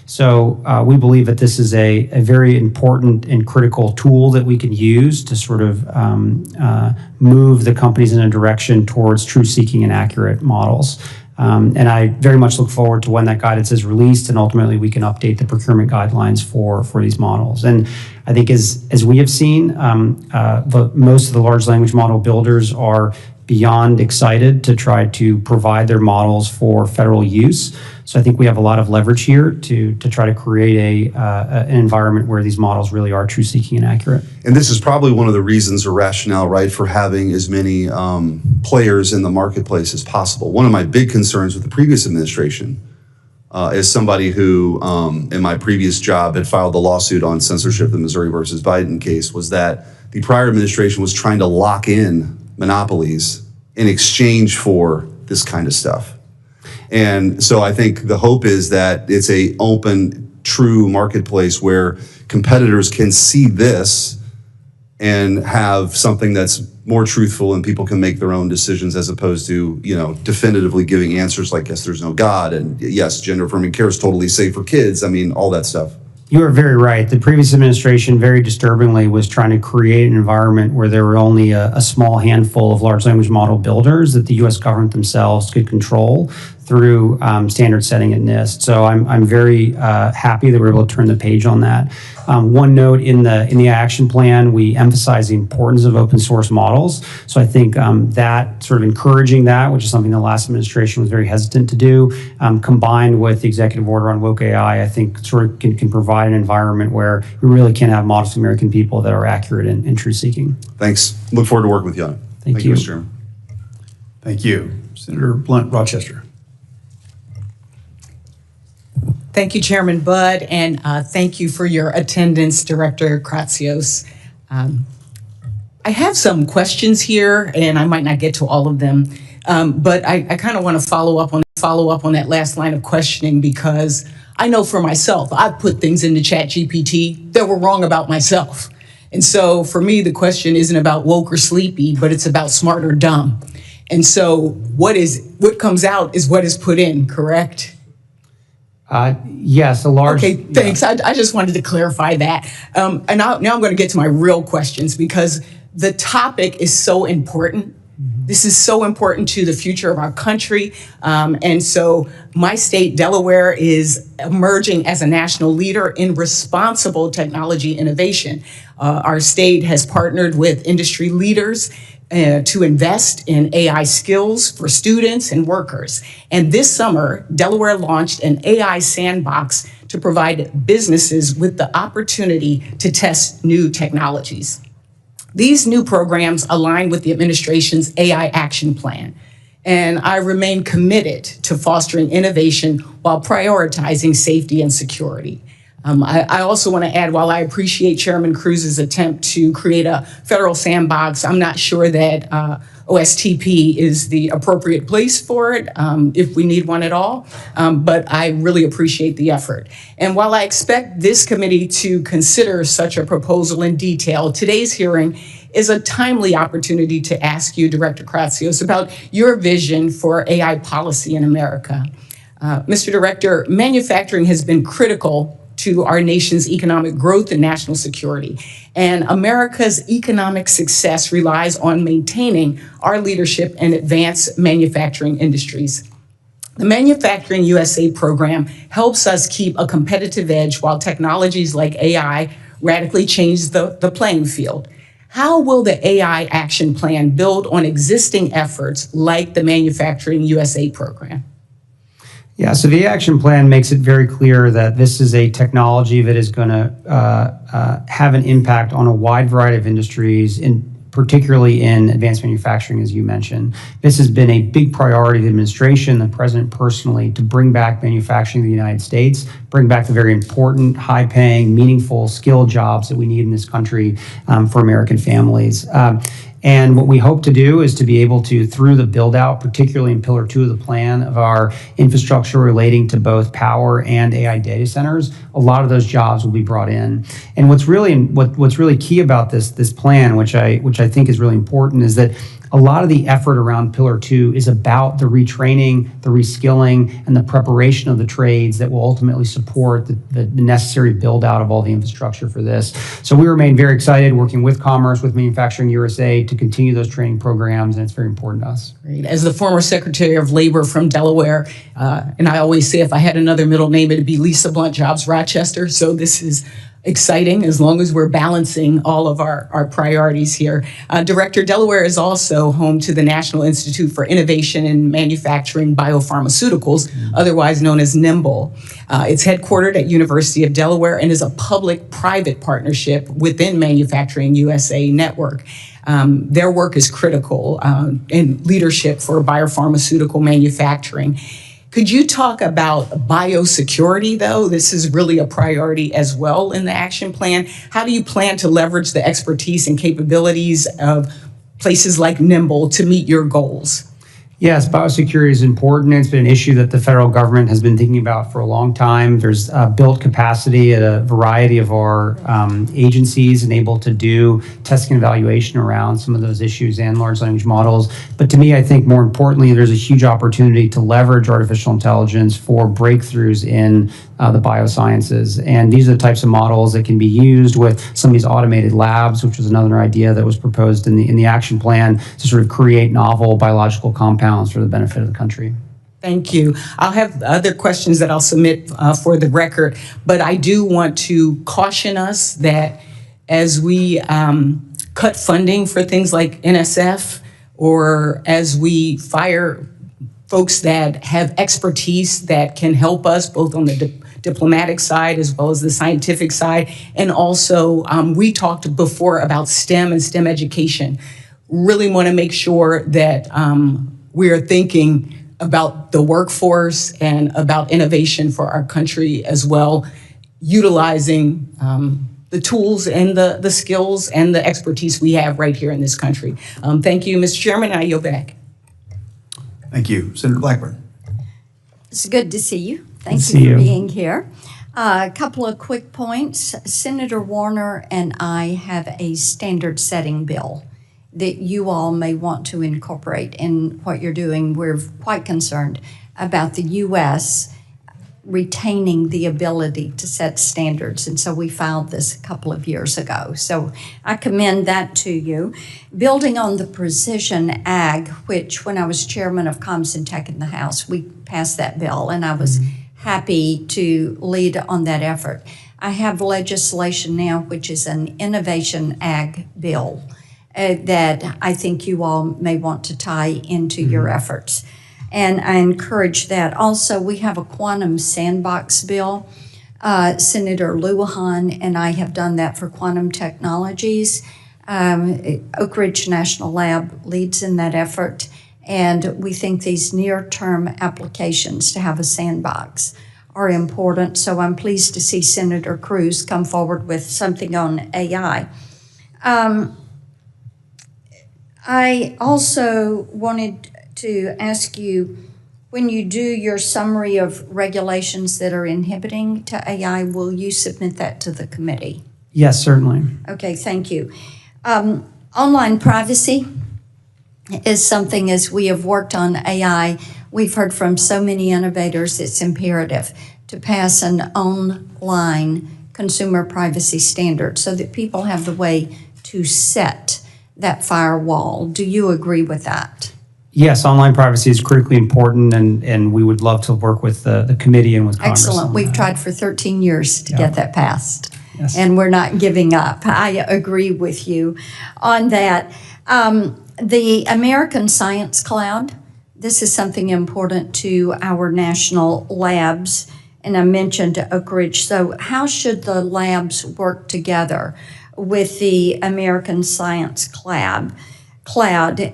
So we believe that this is a very important and critical tool that we can use to sort of move the companies in a direction towards true, seeking, and accurate models. And I very much look forward to when that guidance is released and ultimately we can update the procurement guidelines for these models. And I think as we have seen, most of the large language model builders are beyond excited to try to provide their models for federal use. So I think we have a lot of leverage here to try to create an environment where these models really are true, seeking, and accurate. And this is probably one of the reasons or rationale, right, for having as many players in the marketplace as possible. One of my big concerns with the previous administration, as somebody who, in my previous job, had filed a lawsuit on censorship, the Missouri versus Biden case, was that the prior administration was trying to lock in monopolies in exchange for this kind of stuff. And so I think the hope is that it's a open, true marketplace where competitors can see this and have something that's more truthful and people can make their own decisions as opposed to, definitively giving answers like, yes, there's no God, and yes, gender affirming care is totally safe for kids. I mean, all that stuff. You are very right. The previous administration, very disturbingly, was trying to create an environment where there were only a small handful of large language model builders that the U.S. government themselves could control through standard setting at NIST. So I'm very happy that we're able to turn the page on that. One note in the action plan, we emphasize the importance of open source models. So I think that sort of encouraging that, which is something the last administration was very hesitant to do, combined with the executive order on woke AI, I think sort of can provide an environment where we really can have models of American people that are accurate and truth seeking. Thanks. Look forward to working with you on it. Thank you. Mr. Chairman. Thank you. Senator Blunt, Rochester. Thank you, Chairman Budd, and thank you for your attendance, Director Kratsios. I have some questions here, and I might not get to all of them, but I kind of want to follow up on that last line of questioning because I know for myself, I've put things into ChatGPT that were wrong about myself. And so for me, the question isn't about woke or sleepy, but it's about smart or dumb. And so what comes out is what is put in, correct? Yes, a large. Okay, thanks. Yeah. I just wanted to clarify that. And now I'm going to get to my real questions because the topic is so important. This is so important to the future of our country. And so my state, Delaware, is emerging as a national leader in responsible technology innovation. Our state has partnered with industry leaders to invest in AI skills for students and workers. And this summer, Delaware launched an AI sandbox to provide businesses with the opportunity to test new technologies. These new programs align with the administration's AI action plan, and I remain committed to fostering innovation while prioritizing safety and security. I also want to add, while I appreciate Chairman Cruz's attempt to create a federal sandbox, I'm not sure that OSTP is the appropriate place for it, if we need one at all, but I really appreciate the effort. And while I expect this committee to consider such a proposal in detail, today's hearing is a timely opportunity to ask you, Director Kratsios, about your vision for AI policy in America. Mr. Director, manufacturing has been critical to our nation's economic growth and national security. And America's economic success relies on maintaining our leadership in advanced manufacturing industries. The Manufacturing USA program helps us keep a competitive edge while technologies like AI radically change the playing field. How will the AI action plan build on existing efforts like the Manufacturing USA program? Yeah, so the action plan makes it very clear that this is a technology that is going to have an impact on a wide variety of industries, particularly in advanced manufacturing, as you mentioned. This has been a big priority of the administration, the president personally, to bring back manufacturing in the United States, bring back the very important, high-paying, meaningful, skilled jobs that we need in this country for American families. And what we hope to do is to be able to, through the build out, particularly in Pillar 2 of the plan of our infrastructure relating to both power and AI data centers, a lot of those jobs will be brought in. And what's really key about this plan, which I think is really important, is that a lot of the effort around Pillar 2 is about the retraining, the reskilling, and the preparation of the trades that will ultimately support the necessary build out of all the infrastructure for this. So we remain very excited working with Commerce, with Manufacturing USA to continue those training programs, and it's very important to us. Great. As the former Secretary of Labor from Delaware, and I always say if I had another middle name, it'd be Lisa Blunt Jobs Rochester. So this is exciting as long as we're balancing all of our priorities here. Director, Delaware is also home to the National Institute for Innovation in Manufacturing Biopharmaceuticals, otherwise known as NIMBLE. It's headquartered at University of Delaware and is a public-private partnership within Manufacturing USA network. Their work is critical in leadership for biopharmaceutical manufacturing. Could you talk about biosecurity, though? This is really a priority as well in the action plan. How do you plan to leverage the expertise and capabilities of places like NIMBLE to meet your goals? Yes, biosecurity is important. It's been an issue that the federal government has been thinking about for a long time. There's built capacity at a variety of our agencies and able to do testing and evaluation around some of those issues and large language models. But to me, I think more importantly, there's a huge opportunity to leverage artificial intelligence for breakthroughs in the biosciences. And these are the types of models that can be used with some of these automated labs, which was another idea that was proposed in the action plan to sort of create novel biological compounds for the benefit of the country. Thank you. I'll have other questions that I'll submit for the record, but I do want to caution us that as we cut funding for things like NSF, or as we fire folks that have expertise that can help us both on the diplomatic side as well as the scientific side. And also, we talked before about STEM and STEM education. Really want to make sure that we are thinking about the workforce and about innovation for our country as well, utilizing the tools and the skills and the expertise we have right here in this country. Thank you, Mr. Chairman, I yield back. Thank you. Senator Blackburn. It's good to see you. Thank Good to see you for you. being here. A couple of quick points. Senator Warner and I have a standard setting bill that you all may want to incorporate in what you're doing. We're quite concerned about the U.S. retaining the ability to set standards. And so we filed this a couple of years ago. So I commend that to you. Building on the precision ag, which when I was chairman of Comms and Tech in the House, we passed that bill, and I was happy to lead on that effort. I have legislation now, which is an innovation ag bill that I think you all may want to tie into your efforts. And I encourage that. Also, we have a quantum sandbox bill. Senator Lujan and I have done that for quantum technologies. Oak Ridge National Lab leads in that effort. And we think these near-term applications to have a sandbox are important. So I'm pleased to see Senator Cruz come forward with something on AI. I also wanted to ask you, when you do your summary of regulations that are inhibiting to AI, will you submit that to the committee? Yes, certainly. Okay, thank you. Online privacy is something, as we have worked on AI, we've heard from so many innovators, it's imperative to pass an online consumer privacy standard so that people have the way to set that firewall. Do you agree with that? Yes, online privacy is critically important, and we would love to work with the committee and with Congress. Excellent. We've tried for 13 years to get that passed. Yes. And we're not giving up. I agree with you on that. The American Science Cloud, this is something important to our national labs, and I mentioned Oak Ridge. So how should the labs work together with the American Science Cloud,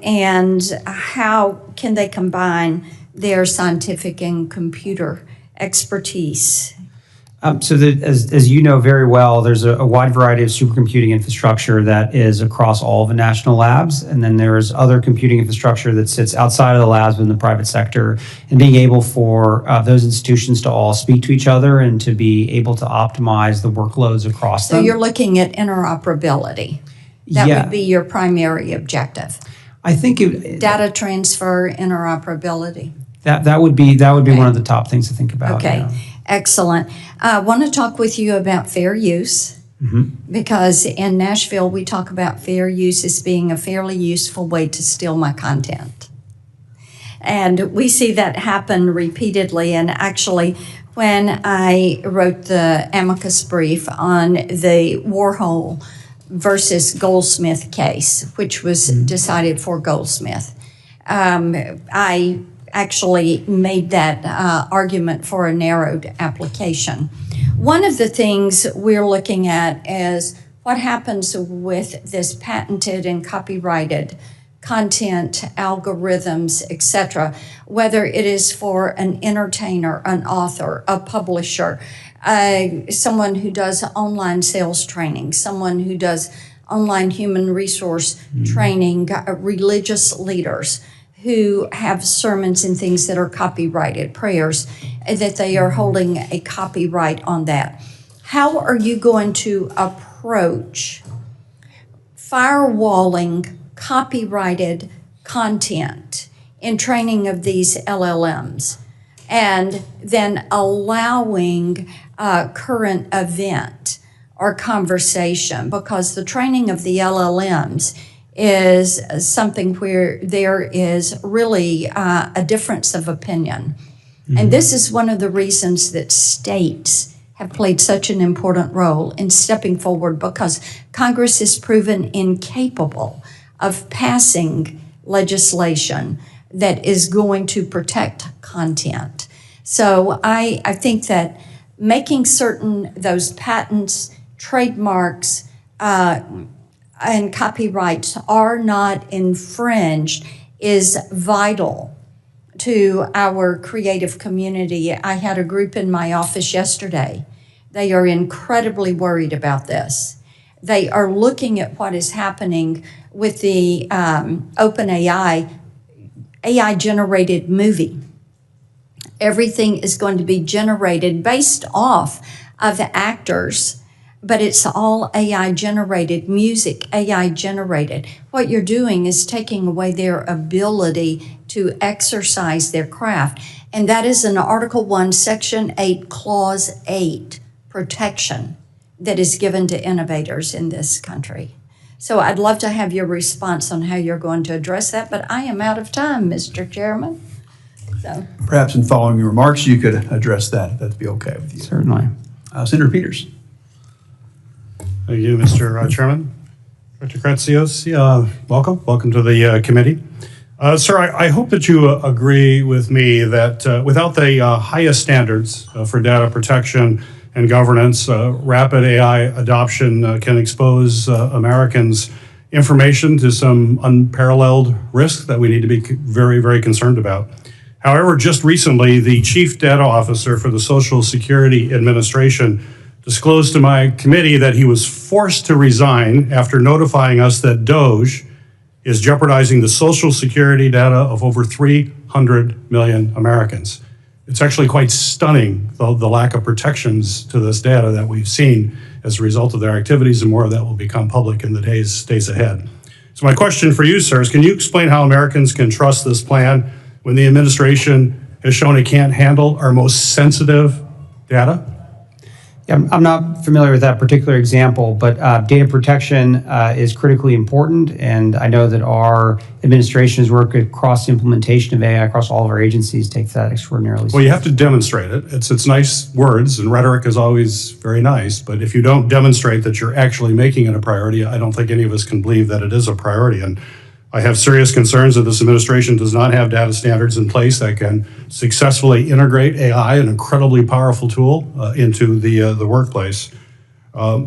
and how can they combine their scientific and computer expertise? As you know very well, there's a wide variety of supercomputing infrastructure that is across all of the national labs, and then there's other computing infrastructure that sits outside of the labs in the private sector, and being able for those institutions to all speak to each other and to be able to optimize the workloads across them. So you're looking at interoperability. That Yeah. would be your primary objective. I think Data transfer, interoperability. that would be Okay. one of the top things to think about. Okay, yeah. excellent. I want to talk with you about fair use. Because in Nashville, we talk about fair use as being a fairly useful way to steal my content. And we see that happen repeatedly. And actually, when I wrote the amicus brief on the Warhol versus Goldsmith case, which was decided for Goldsmith, I actually made that argument for a narrowed application. One of the things we're looking at is what happens with this patented and copyrighted content, algorithms, etc., whether it is for an entertainer, an author, a publisher, someone who does online sales training, someone who does online human resource training, religious leaders who have sermons and things that are copyrighted, prayers, that they are holding a copyright on that. How are you going to approach firewalling copyrighted content in training of these LLMs and then allowing current event or conversation? Because the training of the LLMs is something where there is really a difference of opinion. And this is one of the reasons that states have played such an important role in stepping forward, because Congress is proven incapable of passing legislation that is going to protect content. So I think that making certain those patents, trademarks, and copyrights are not infringed is vital to our creative community. I had a group in my office yesterday. They are incredibly worried about this. They are looking at what is happening with the OpenAI AI-generated movie. Everything is going to be generated based off of actors, but it's all AI-generated, music AI-generated. What you're doing is taking away their ability to exercise their craft. And that is an Article 1, Section 8, Clause 8 protection that is given to innovators in this country. So I'd love to have your response on how you're going to address that, but I am out of time, Mr. Chairman. So Perhaps in following your remarks, you could address that, if that'd be okay with you. Certainly. Senator Peters. Thank you, Mr. Chairman. Dr. Kratsios, welcome to the committee. Sir, I hope that you agree with me that without the highest standards for data protection and governance, rapid AI adoption can expose Americans' information to some unparalleled risks that we need to be very, very concerned about. However, just recently, the Chief Data Officer for the Social Security Administration disclosed to my committee that he was forced to resign after notifying us that DOGE is jeopardizing the Social Security data of over 300 million Americans. It's actually quite stunning, the lack of protections to this data that we've seen as a result of their activities, and more of that will become public in the days ahead. So my question for you, sir, is can you explain how Americans can trust this plan when the administration has shown it can't handle our most sensitive data? Yeah, I'm not familiar with that particular example, but data protection is critically important, and I know that our administration's work across the implementation of AI across all of our agencies takes that extraordinarily Well, you have to demonstrate it. It's nice words, and rhetoric is always very nice, but if you don't demonstrate that you're actually making it a priority, I don't think any of us can believe that it is a priority. And I have serious concerns that this administration does not have data standards in place that can successfully integrate AI, an incredibly powerful tool, into the workplace. There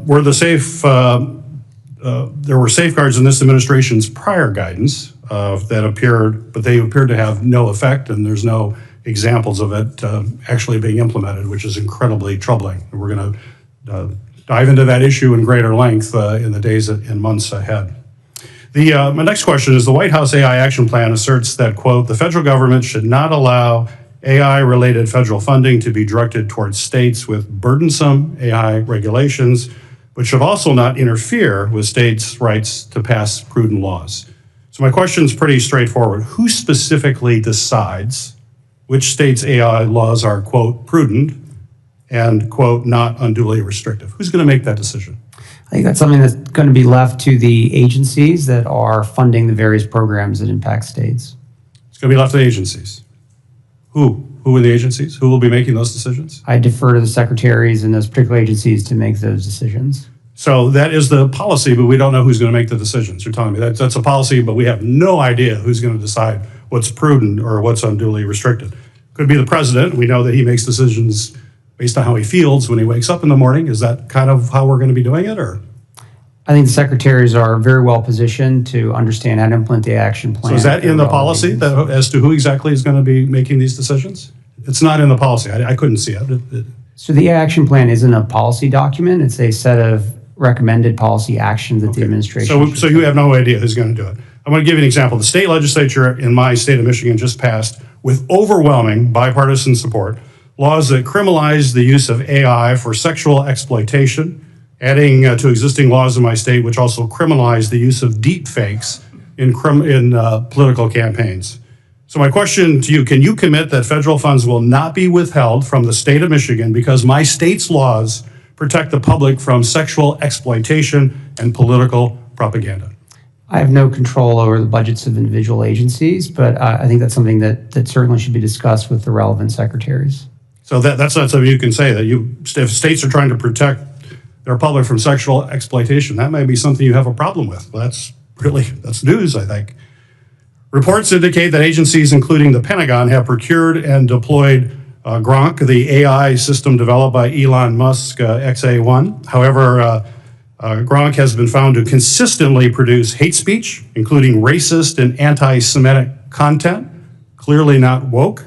were safeguards in this administration's prior guidance that appeared, but they appeared to have no effect, and there's no examples of it actually being implemented, which is incredibly troubling. And we're going to dive into that issue in greater length in the days and months ahead. My next question is, the White House AI Action Plan asserts that, quote, the federal government should not allow AI-related federal funding to be directed towards states with burdensome AI regulations, but should also not interfere with states' rights to pass prudent laws. So my question is pretty straightforward. Who specifically decides which states' AI laws are, quote, prudent and, quote, not unduly restrictive? Who's going to make that decision? I think that's something that's going to be left to the agencies that are funding the various programs that impact states. It's going to be left to the agencies. Who? Who are the agencies? Who will be making those decisions? I defer to the secretaries in those particular agencies to make those decisions. So that is the policy, but we don't know who's going to make the decisions. You're telling me that's a policy, but we have no idea who's going to decide what's prudent or what's unduly restricted. Could be the president. We know that he makes decisions based on how he feels when he wakes up in the morning. Is that kind of how we're going to be doing it, or? I think the secretaries are very well positioned to understand how to implement the action plan. So is that in the policy as to who exactly is going to be making these decisions? It's not in the policy. I couldn't see it. So the action plan isn't a policy document. It's a set of recommended policy actions that the administration. So you have no idea who's going to do it. I'm going to give you an example. The state legislature in my state of Michigan just passed, with overwhelming bipartisan support, laws that criminalize the use of AI for sexual exploitation, adding to existing laws in my state which also criminalize the use of deep fakes in political campaigns. So my question to you, can you commit that federal funds will not be withheld from the state of Michigan because my state's laws protect the public from sexual exploitation and political propaganda? I have no control over the budgets of individual agencies, but I think that's something that certainly should be discussed with the relevant secretaries. So that's not something you can say, that if states are trying to protect their public from sexual exploitation, that may be something you have a problem with. Well, that's news, I think. Reports indicate that agencies, including the Pentagon, have procured and deployed Gronk, the AI system developed by Elon Musk, XA1. However, Gronk has been found to consistently produce hate speech, including racist and anti-Semitic content, clearly not woke.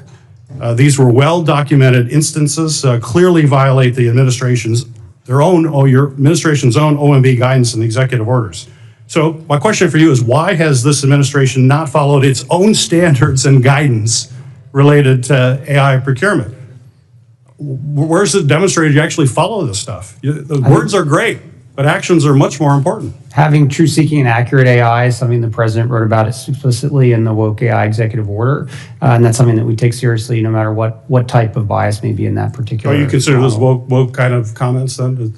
These were well-documented instances, clearly violate the administration's own OMB guidance and executive orders. So my question for you is, why has this administration not followed its own standards and guidance related to AI procurement? Where's it demonstrated you actually follow this stuff? The words are great, but actions are much more important. Having true seeking and accurate AI is something the president wrote about explicitly in the woke AI executive order. And that's something that we take seriously no matter what type of bias may be in that particular. Oh, you consider those woke kind of comments then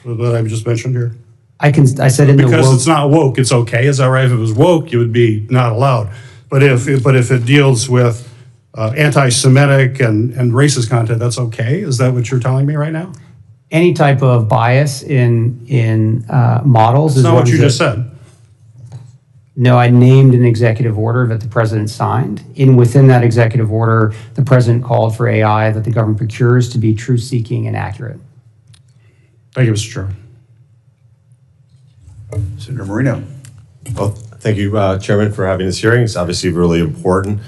that I just mentioned here? I said in the woke. Because it's not woke, it's okay. Is that right? If it was woke, it would be not allowed. But if it deals with anti-Semitic and racist content, that's okay? Is that what you're telling me right now? Any type of bias in models is not what you that, just said. No, I named an executive order that the president signed. Within that executive order, the president called for AI that the government procures to be true-seeking and accurate. Thank you, Mr. Chairman. Senator Moreno. Well, thank you, Chairman, for having this hearing. It's obviously really important.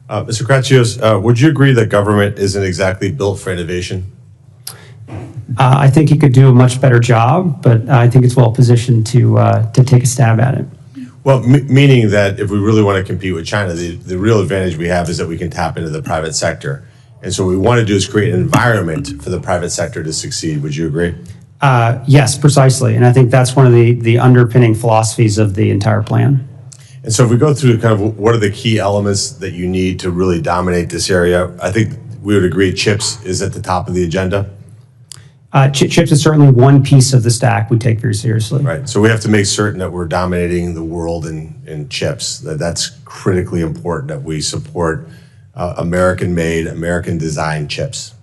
Mr. Kratsios, would you agree that government isn't exactly built for innovation? I think he could do a much better job, but I think it's well positioned to take a stab at it. Well, meaning that if we really want to compete with China, the real advantage we have is that we can tap into the private sector. And so what we want to do is create an environment for the private sector to succeed. Would you agree? Yes, precisely. And I think that's one of the underpinning philosophies of the entire plan. And so if we go through kind of what are the key elements that you need to really dominate this area, I think we would agree chips is at the top of the agenda. Chips is certainly one piece of the stack we take very seriously. Right. So we have to make certain that we're dominating the world in chips. That's critically important, that we support American-made, American-designed chips.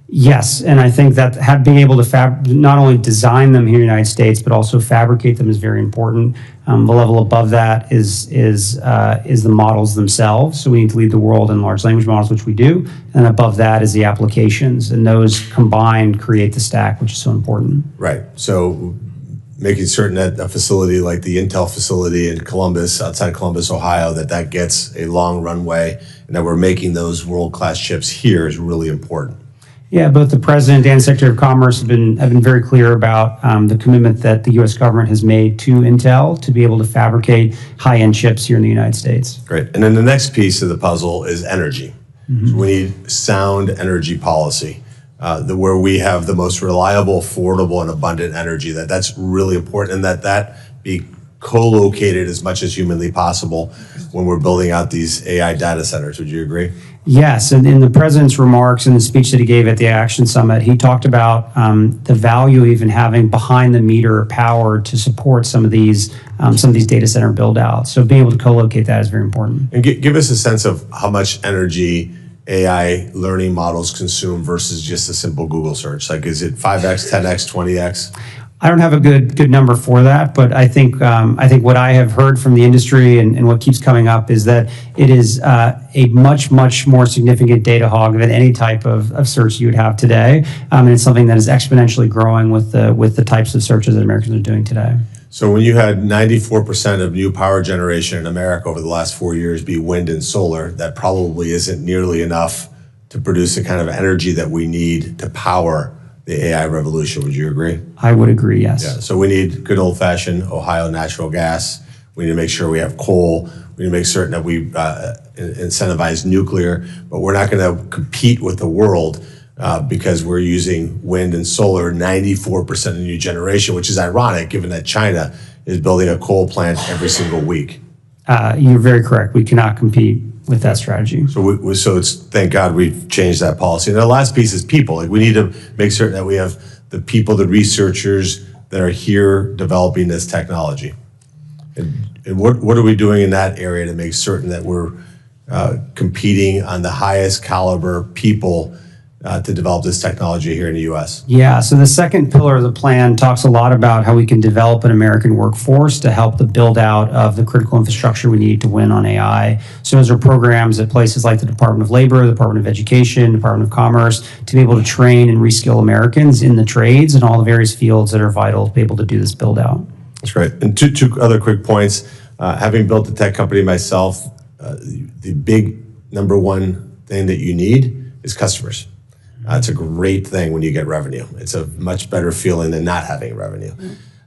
Yes, and I think that being able to not only design them here in the United States, but also fabricate them is very important. The level above that is the models themselves. So we need to lead the world in large language models, which we do. And above that is the applications. And those combined create the stack, which is so important. Right. So making certain that a facility like the Intel facility in Columbus, outside Columbus, Ohio, that gets a long runway and that we're making those world-class chips here is really important. Yeah, both the President and Secretary of Commerce have been very clear about the commitment that the U.S. government has made to Intel to be able to fabricate high-end chips here in the United States. Great. And then the next piece of the puzzle is energy. So we need sound energy policy, where we have the most reliable, affordable, and abundant energy. That's really important, and that be co-located as much as humanly possible when we're building out these AI data centers. Would you agree? Yes, and in the President's remarks in the speech that he gave at the Action Summit, he talked about the value of even having behind-the-meter power to support some of these data center build-outs. So being able to co-locate that is very important. And give us a sense of how much energy AI learning models consume versus just a simple Google search. Like, is it 5x, 10x, 20x? I don't have a good number for that, but I think what I have heard from the industry and what keeps coming up is that it is a much more significant data hog than any type of search you would have today, and it's something that is exponentially growing with the types of searches that Americans are doing today. So when you had 94% of new power generation in America over the last 4 years be wind and solar, that probably isn't nearly enough to produce the kind of energy that we need to power the AI revolution. Would you agree? I would agree, yes. Yeah, so we need good old-fashioned Ohio natural gas. We need to make sure we have coal. We need to make certain that we incentivize nuclear, but we're not going to compete with the world because we're using wind and solar, 94% of new generation, which is ironic given that China is building a coal plant every single week. You're very correct. We cannot compete with that strategy. So it's thank God we've changed that policy. And the last piece is people. Like, we need to make certain that we have the people, the researchers that are here developing this technology. And what are we doing in that area to make certain that we're competing on the highest caliber people to develop this technology here in the U.S.? Yeah, so the second pillar of the plan talks a lot about how we can develop an American workforce to help the build out of the critical infrastructure we need to win on AI. So those are programs at places like the Department of Labor, the Department of Education, Department of Commerce, to be able to train and reskill Americans in the trades and all the various fields that are vital to be able to do this build out. That's great. And two other quick points. Having built a tech company myself, the big number one thing that you need is customers. It's a great thing when you get revenue. It's a much better feeling than not having revenue.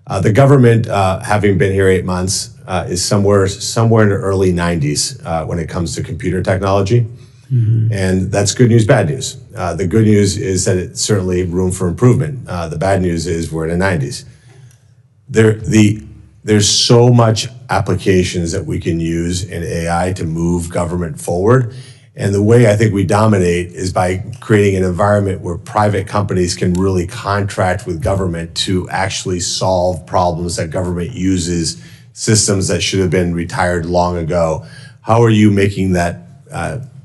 The government, having been here 8 months, is somewhere in the early 90s when it comes to computer technology. And that's good news, bad news. The good news is that it's certainly room for improvement. The bad news is we're in the 90s. There's so much applications that we can use in AI to move government forward. And the way I think we dominate is by creating an environment where private companies can really contract with government to actually solve problems that government uses, systems that should have been retired long ago. How are you making that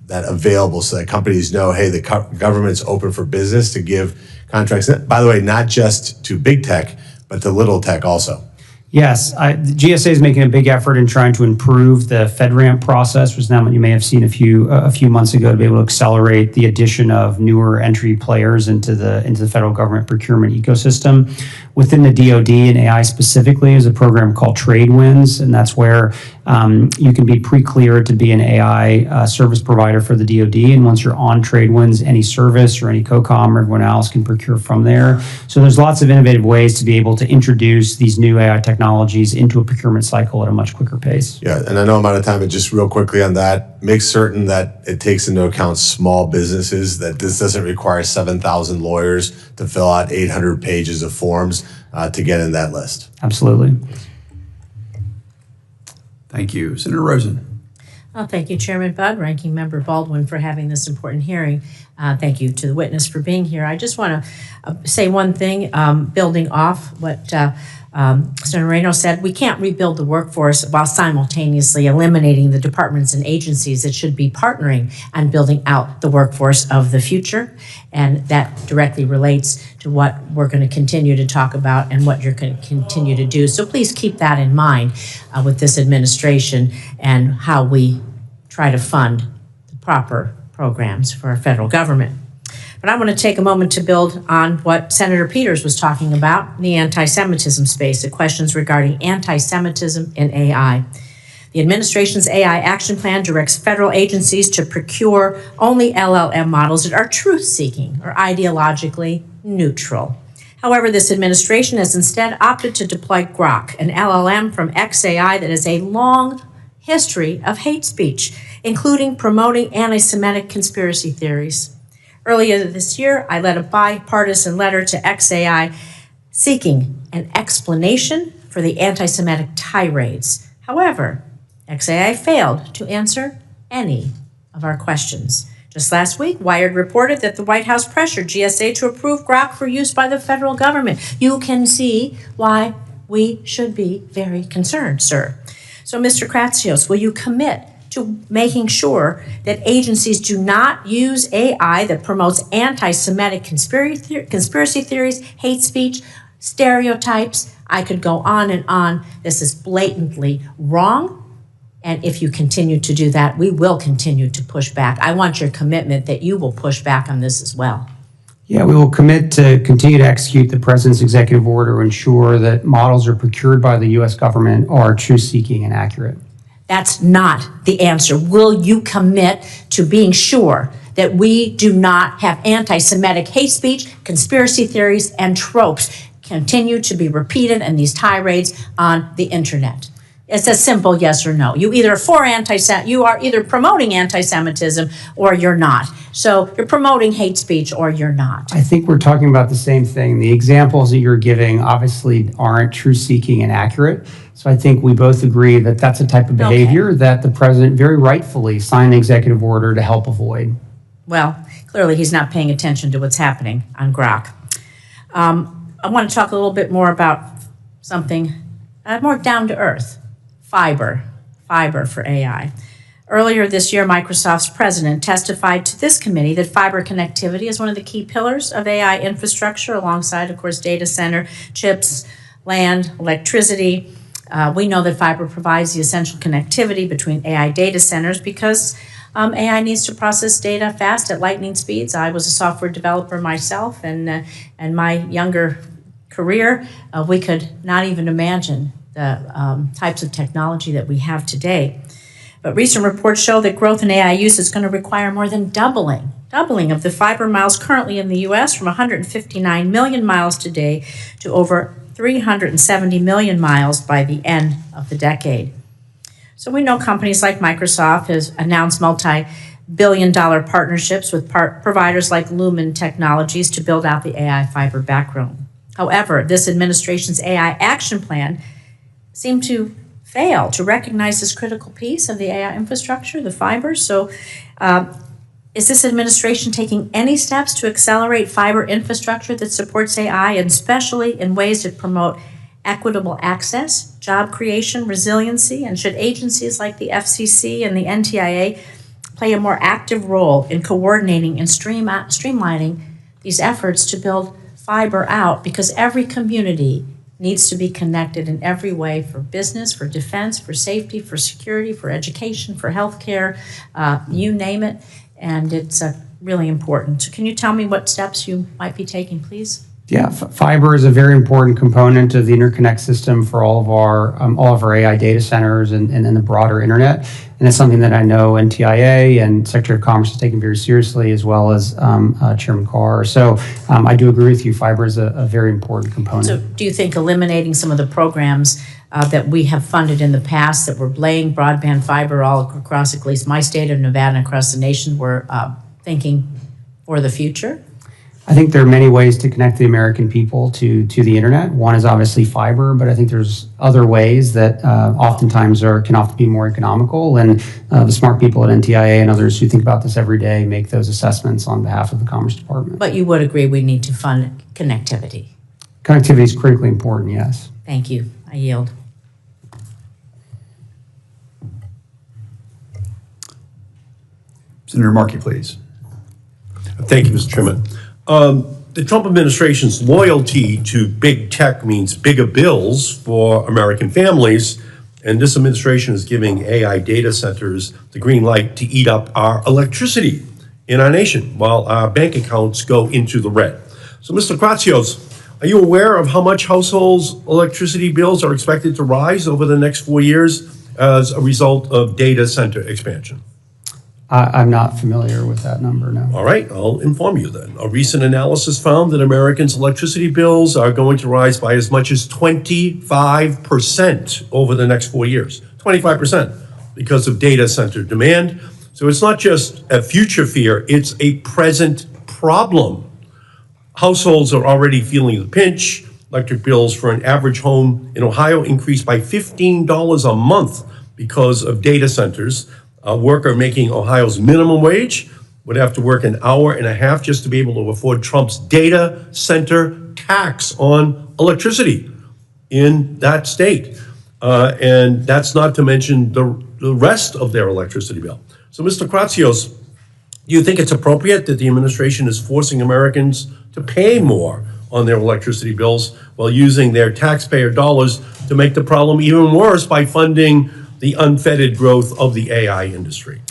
available so that companies know, hey, the government's open for business to give contracts? By the way, not just to big tech, but to little tech also. Yes, the GSA is making a big effort in trying to improve the FedRAMP process, which now you may have seen a few months ago, to be able to accelerate the addition of newer entry players into the federal government procurement ecosystem. Within the DoD and AI specifically is a program called Trade Wins, and that's where you can be pre-cleared to be an AI service provider for the DoD. And once you're on Trade Wins, any service or any COCOM or everyone else can procure from there. So there's lots of innovative ways to be able to introduce these new AI technologies into a procurement cycle at a much quicker pace. Yeah, and I know I'm out of time, but just real quickly on that, make certain that it takes into account small businesses, that this doesn't require 7,000 lawyers to fill out 800 pages of forms to get in that list. Absolutely. Thank you. Senator Rosen. Thank you, Chairman Budd, Ranking Member Baldwin, for having this important hearing. Thank you to the witness for being here. I just want to say one thing, building off what Senator Moreno said. We can't rebuild the workforce while simultaneously eliminating the departments and agencies that should be partnering and building out the workforce of the future. And that directly relates to what we're going to continue to talk about and what you're going to continue to do. So please keep that in mind with this administration and how we try to fund the proper programs for our federal government. But I want to take a moment to build on what Senator Peters was talking about in the anti-Semitism space, the questions regarding anti-Semitism in AI. The administration's AI action plan directs federal agencies to procure only LLM models that are truth-seeking or ideologically neutral. However, this administration has instead opted to deploy Grok, an LLM from xAI that has a long history of hate speech, including promoting anti-Semitic conspiracy theories. Earlier this year, I led a bipartisan letter to xAI seeking an explanation for the anti-Semitic tirades. However, xAI failed to answer any of our questions. Just last week, Wired reported that the White House pressured GSA to approve Grok for use by the federal government. You can see why we should be very concerned, sir. So, Mr. Kratsios, will you commit to making sure that agencies do not use AI that promotes anti-Semitic conspiracy theories, hate speech, stereotypes? I could go on and on. This is blatantly wrong. And if you continue to do that, we will continue to push back. I want your commitment that you will push back on this as well. Yeah, we will commit to continue to execute the President's executive order to ensure that models are procured by the U.S. government are truth-seeking and accurate. That's not the answer. Will you commit to being sure that we do not have anti-Semitic hate speech, conspiracy theories, and tropes continue to be repeated in these tirades on the internet? It's a simple yes or no. You are either promoting anti-Semitism or you're not. So you're promoting hate speech or you're not. I think we're talking about the same thing. The examples that you're giving obviously aren't truth-seeking and accurate. So I think we both agree that that's a type of behavior that the president very rightfully signed the executive order to help avoid. Well, clearly he's not paying attention to what's happening on Grok. I want to talk a little bit more about something more down to earth. Fiber for AI. Earlier this year, Microsoft's president testified to this committee that fiber connectivity is one of the key pillars of AI infrastructure, alongside, of course, data center, chips, land, electricity. We know that fiber provides the essential connectivity between AI data centers because AI needs to process data fast at lightning speeds. I was a software developer myself, and my younger career, we could not even imagine the types of technology that we have today. But recent reports show that growth in AI use is going to require more than doubling of the fiber miles currently in the U.S. from 159 million miles today to over 370 million miles by the end of the decade. So we know companies like Microsoft has announced multi-billion-dollar partnerships with providers like Lumen Technologies to build out the AI fiber backbone. However, this administration's AI action plan seem to fail to recognize this critical piece of the AI infrastructure, the fiber. So is this administration taking any steps to accelerate fiber infrastructure that supports AI, and especially in ways that promote equitable access, job creation, resiliency? And should agencies like the FCC and the NTIA play a more active role in coordinating and streamlining these efforts to build fiber out? Because every community needs to be connected in every way, for business, for defense, for safety, for security, for education, for healthcare, you name it. And it's really important. So can you tell me what steps you might be taking, please? Yeah, fiber is a very important component of the interconnect system for all of our AI data centers and the broader internet. And it's something that I know NTIA and Secretary of Commerce is taking very seriously, as well as Chairman Carr. So I do agree with you. Fiber is a very important component. So do you think eliminating some of the programs that we have funded in the past that were laying broadband fiber all across, at least my state of Nevada and across the nation, we're thinking for the future? I think there are many ways to connect the American people to the internet. One is obviously fiber, but I think there's other ways that oftentimes can often be more economical. And the smart people at NTIA and others who think about this every day make those assessments on behalf of the Commerce Department. But you would agree we need to fund connectivity? Connectivity is critically important, yes. Thank you. I yield. Senator Markey, please. Thank you, Mr. Chairman. The Trump administration's loyalty to big tech means bigger bills for American families, and this administration is giving AI data centers the green light to eat up our electricity in our nation while our bank accounts go into the red. So, Mr. Kratsios, are you aware of how much households' electricity bills are expected to rise over the next 4 years? as a result of data center expansion? I'm not familiar with that number, no. All right, I'll inform you then. A recent analysis found that Americans' electricity bills are going to rise by as much as 25% over the next 4 years. 25% because of data center demand. So it's not just a future fear, it's a present problem. Households are already feeling the pinch. Electric bills for an average home in Ohio increased by $15 a month because of data centers. A worker making Ohio's minimum wage would have to work an hour and a half just to be able to afford Trump's data center tax on electricity in that state. And that's not to mention the rest of their electricity bill. So, Mr. Kratsios, do you think it's appropriate that the administration is forcing Americans to pay more on their electricity bills while using their taxpayer dollars to make the problem even worse by funding the unfettered growth of the AI industry?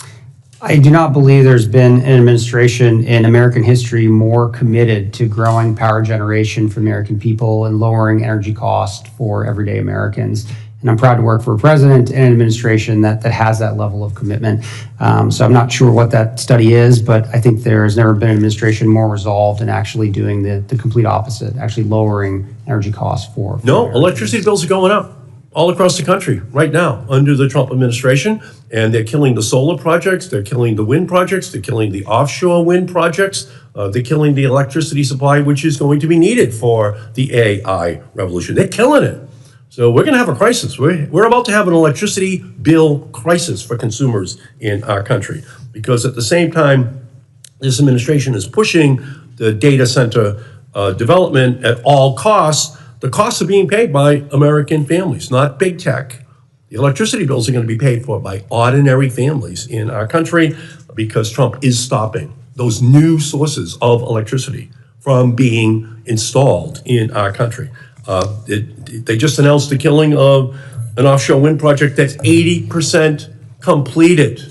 I do not believe there's been an administration in American history more committed to growing power generation for the American people and lowering energy costs for everyday Americans. And I'm proud to work for a president and an administration that has that level of commitment. So I'm not sure what that study is, but I think there's never been an administration more resolved in actually doing the complete opposite, actually lowering energy costs for No, Americans. electricity bills are going up all across the country right now under the Trump administration, and they're killing the solar projects, they're killing the wind projects, they're killing the offshore wind projects, they're killing the electricity supply, which is going to be needed for the AI revolution. They're killing it. So we're going to have a crisis. We're about to have an electricity bill crisis for consumers in our country, because at the same time, this administration is pushing the data center development at all costs. The costs are being paid by American families, not big tech. The electricity bills are going to be paid for by ordinary families in our country because Trump is stopping those new sources of electricity from being installed in our country. They just announced the killing of an offshore wind project that's 80% completed,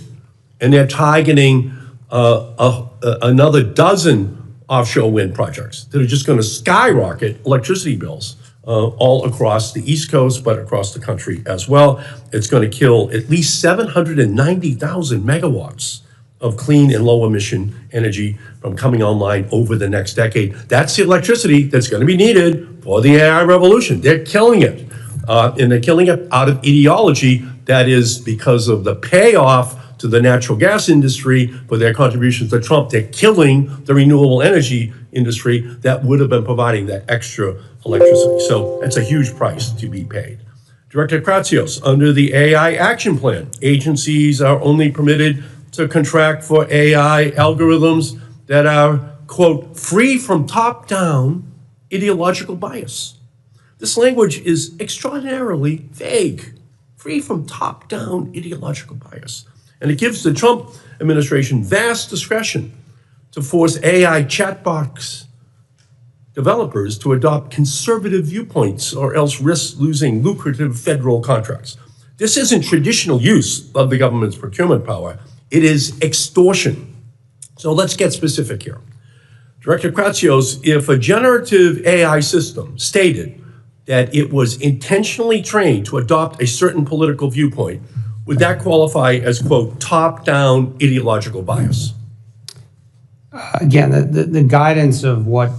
and they're targeting another dozen offshore wind projects that are just going to skyrocket electricity bills all across the East Coast, but across the country as well. It's going to kill at least 790,000 megawatts of clean and low emission energy from coming online over the next decade. That's the electricity that's going to be needed for the AI revolution. They're killing it. And they're killing it out of ideology that is because of the payoff to the natural gas industry for their contributions to Trump. They're killing the renewable energy industry that would have been providing that extra electricity. So that's a huge price to be paid. Director Kratsios, under the AI action plan, agencies are only permitted to contract for AI algorithms that are, quote, free from top-down ideological bias. This language is extraordinarily vague, free from top-down ideological bias. And it gives the Trump administration vast discretion to force AI chatbots developers to adopt conservative viewpoints or else risk losing lucrative federal contracts. This isn't traditional use of the government's procurement power. It is extortion. So let's get specific here. Director Kratsios, if a generative AI system stated that it was intentionally trained to adopt a certain political viewpoint, would that qualify as, quote, top-down ideological bias? Again, the guidance of what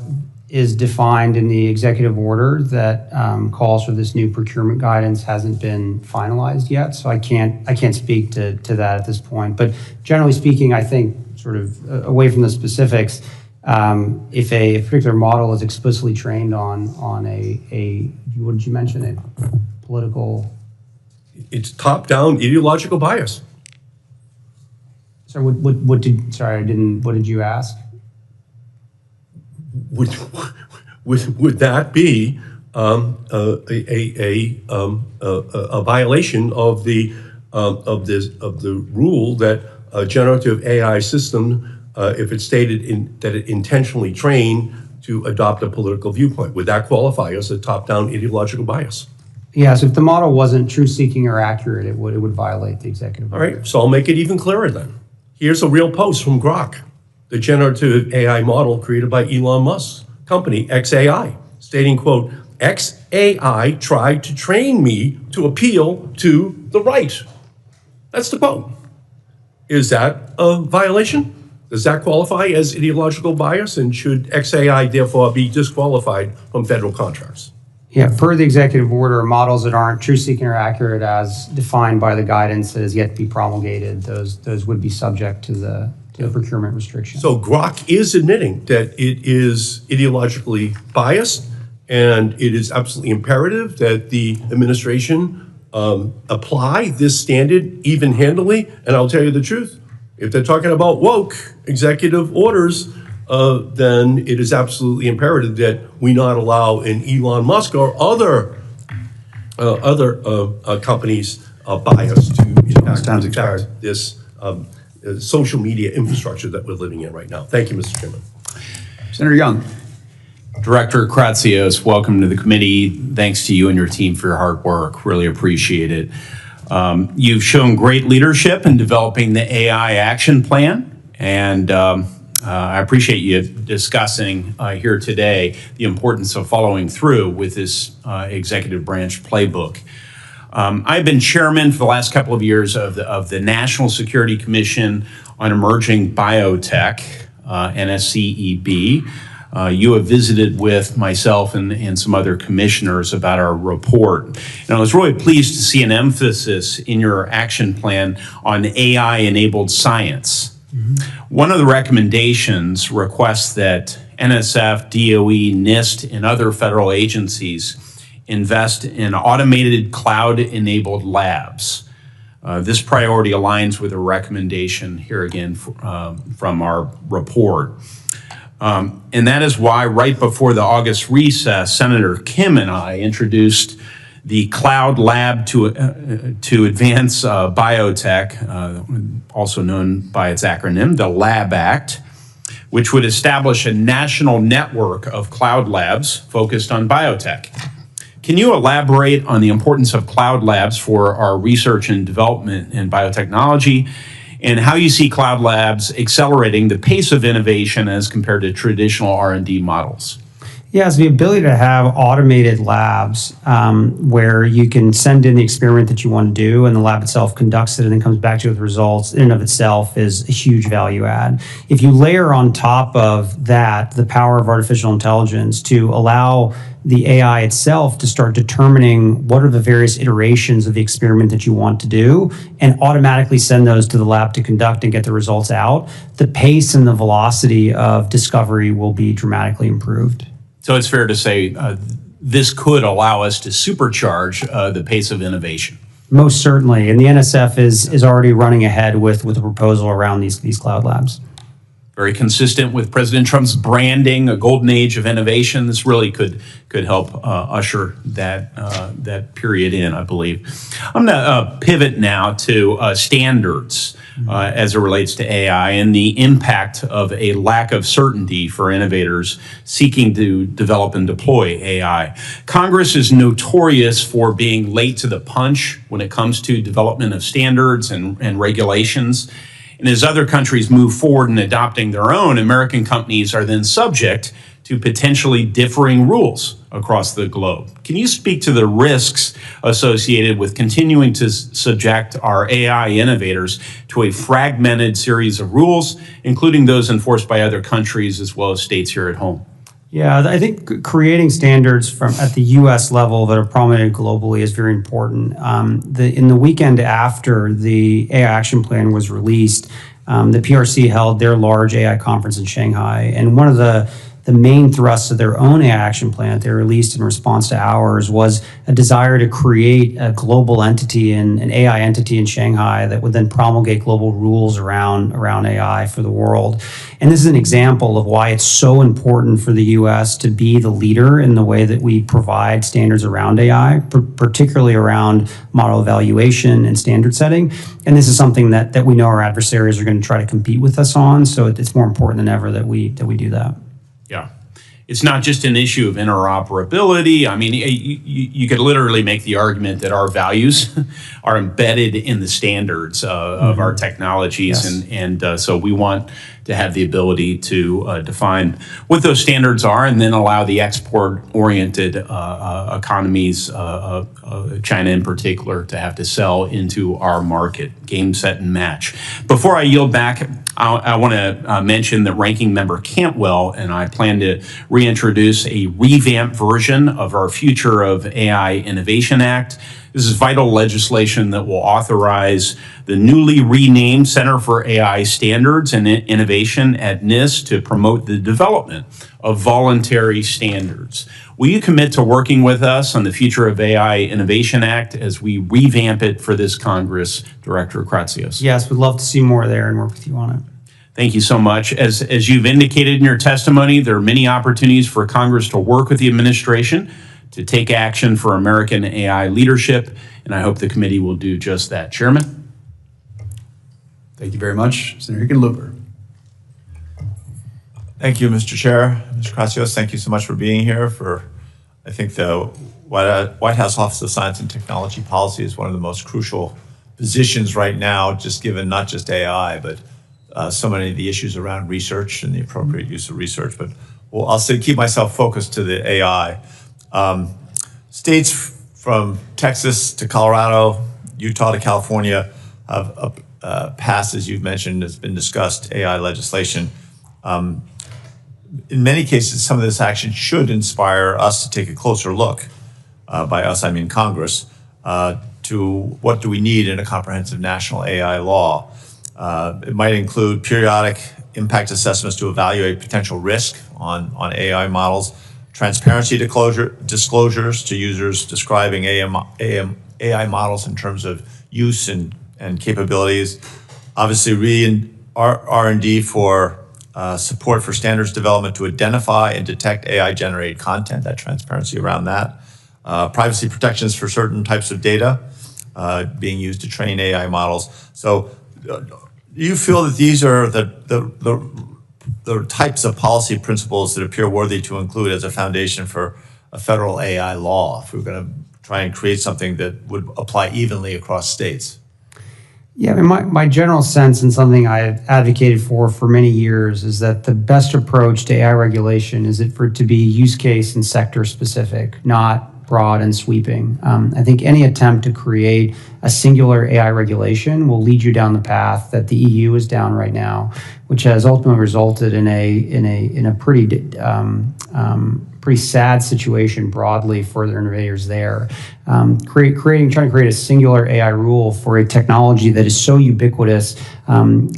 is defined in the executive order that calls for this new procurement guidance hasn't been finalized yet, so I can't speak to that at this point. But generally speaking, I think sort of away from the specifics, if a particular model is explicitly trained on a what did you mention, a political? It's top-down ideological bias. Sorry, what did you ask? Would that be a violation of the rule that a generative AI system, if it's stated that it intentionally trained to adopt a political viewpoint, would that qualify as a top-down ideological bias? Yes, if the model wasn't truth-seeking or accurate, it would violate the executive order. All right, so I'll make it even clearer then. Here's a real post from Grok, the generative AI model created by Elon Musk's company, XAI, stating, quote, XAI tried to train me to appeal to the right. That's the quote. Is that a violation? Does that qualify as ideological bias? And should XAI therefore be disqualified from federal contracts? Yeah, per the executive order, models that aren't truth-seeking or accurate as defined by the guidance that is yet to be promulgated, those would be subject to the procurement restriction. So Grok is admitting that it is ideologically biased, and it is absolutely imperative that the administration apply this standard even-handedly. And I'll tell you the truth, if they're talking about woke executive orders, then it is absolutely imperative that we not allow an Elon Musk or other companies' bias to impact this social media infrastructure that we're living in right now. Thank you, Mr. Chairman. Senator Young. Director Kratsios, welcome to the committee. Thanks to you and your team for your hard work. Really appreciate it. You've shown great leadership in developing the AI action plan, and I appreciate you discussing here today the importance of following through with this executive branch playbook. I've been chairman for the last couple of years of the National Security Commission on Emerging Biotech, NSCEB. You have visited with myself and some other commissioners about our report. And I was really pleased to see an emphasis in your action plan on AI-enabled science. One of the recommendations requests that NSF, DOE, NIST, and other federal agencies invest in automated cloud-enabled labs. This priority aligns with a recommendation here again from our report. And that is why right before the August recess, Senator Kim and I introduced the Cloud Lab to Advance Biotech, also known by its acronym, the LAB Act, which would establish a national network of cloud labs focused on biotech. Can you elaborate on the importance of cloud labs for our research and development in biotechnology, and how you see cloud labs accelerating the pace of innovation as compared to traditional R&D models? Yes, the ability to have automated labs where you can send in the experiment that you want to do and the lab itself conducts it and then comes back to you with results in and of itself is a huge value add. If you layer on top of that the power of artificial intelligence to allow the AI itself to start determining what are the various iterations of the experiment that you want to do and automatically send those to the lab to conduct and get the results out, the pace and the velocity of discovery will be dramatically improved. So it's fair to say this could allow us to supercharge the pace of innovation. Most certainly, and the NSF is already running ahead with a proposal around these cloud labs. Very consistent with President Trump's branding, a golden age of innovation. This really could help usher that period in, I believe. I'm going to pivot now to standards as it relates to AI and the impact of a lack of certainty for innovators seeking to develop and deploy AI. Congress is notorious for being late to the punch when it comes to development of standards and regulations. And as other countries move forward in adopting their own, American companies are then subject to potentially differing rules across the globe. Can you speak to the risks associated with continuing to subject our AI innovators to a fragmented series of rules, including those enforced by other countries as well as states here at home? Yeah, I think creating standards at the U.S. level that are promulgated globally is very important. In the weekend after the AI Action Plan was released, the PRC held their large AI conference in Shanghai, and one of the main thrusts of their own AI action plan that they released in response to ours was a desire to create a global entity, an AI entity in Shanghai that would then promulgate global rules around AI for the world. And this is an example of why it's so important for the U.S. to be the leader in the way that we provide standards around AI, particularly around model evaluation and standard setting. And this is something that we know our adversaries are going to try to compete with us on. So it's more important than ever that we do that. Yeah. It's not just an issue of interoperability. I mean, you could literally make the argument that our values are embedded in the standards of our technologies. Yes. And so we want to have the ability to define what those standards are and then allow the export-oriented economies, China in particular, to have to sell into our market, game, set, and match. Before I yield back, I want to mention that Ranking Member Cantwell and I plan to reintroduce a revamped version of our Future of AI Innovation Act. This is vital legislation that will authorize the newly renamed Center for AI Standards and Innovation at NIST to promote the development of voluntary standards. Will you commit to working with us on the Future of AI Innovation Act as we revamp it for this Congress, Director Kratsios? Yes, we'd love to see more there and work with you on it. Thank you so much. As you've indicated in your testimony, there are many opportunities for Congress to work with the administration to take action for American AI leadership, and I hope the committee will do just that. Chairman? Thank you very much. Senator Hickenlooper. Thank you, Mr. Chair. Mr. Kratsios, thank you so much for being here. I think the White House Office of Science and Technology Policy is one of the most crucial positions right now, just given not just AI, but so many of the issues around research and the appropriate use of research. But I'll keep myself focused to the AI. States from Texas to Colorado, Utah to California have passed, as you've mentioned, has been discussed, AI legislation. In many cases, some of this action should inspire us to take a closer look, by us I mean Congress, to what do we need in a comprehensive national AI law. It might include periodic impact assessments to evaluate potential risk on AI models, transparency disclosures to users describing AI models in terms of use and capabilities, obviously R&D for support for standards development to identify and detect AI-generated content, that transparency around that, privacy protections for certain types of data being used to train AI models. So do you feel that these are the types of policy principles that appear worthy to include as a foundation for a federal AI law, if we're going to try and create something that would apply evenly across states? Yeah, I mean, my general sense, and something I have advocated for many years, is that the best approach to AI regulation is for it to be use case and sector specific, not broad and sweeping. I think any attempt to create a singular AI regulation will lead you down the path that the EU is down right now, which has ultimately resulted in a pretty sad situation broadly for the innovators there. Trying to create a singular AI rule for a technology that is so ubiquitous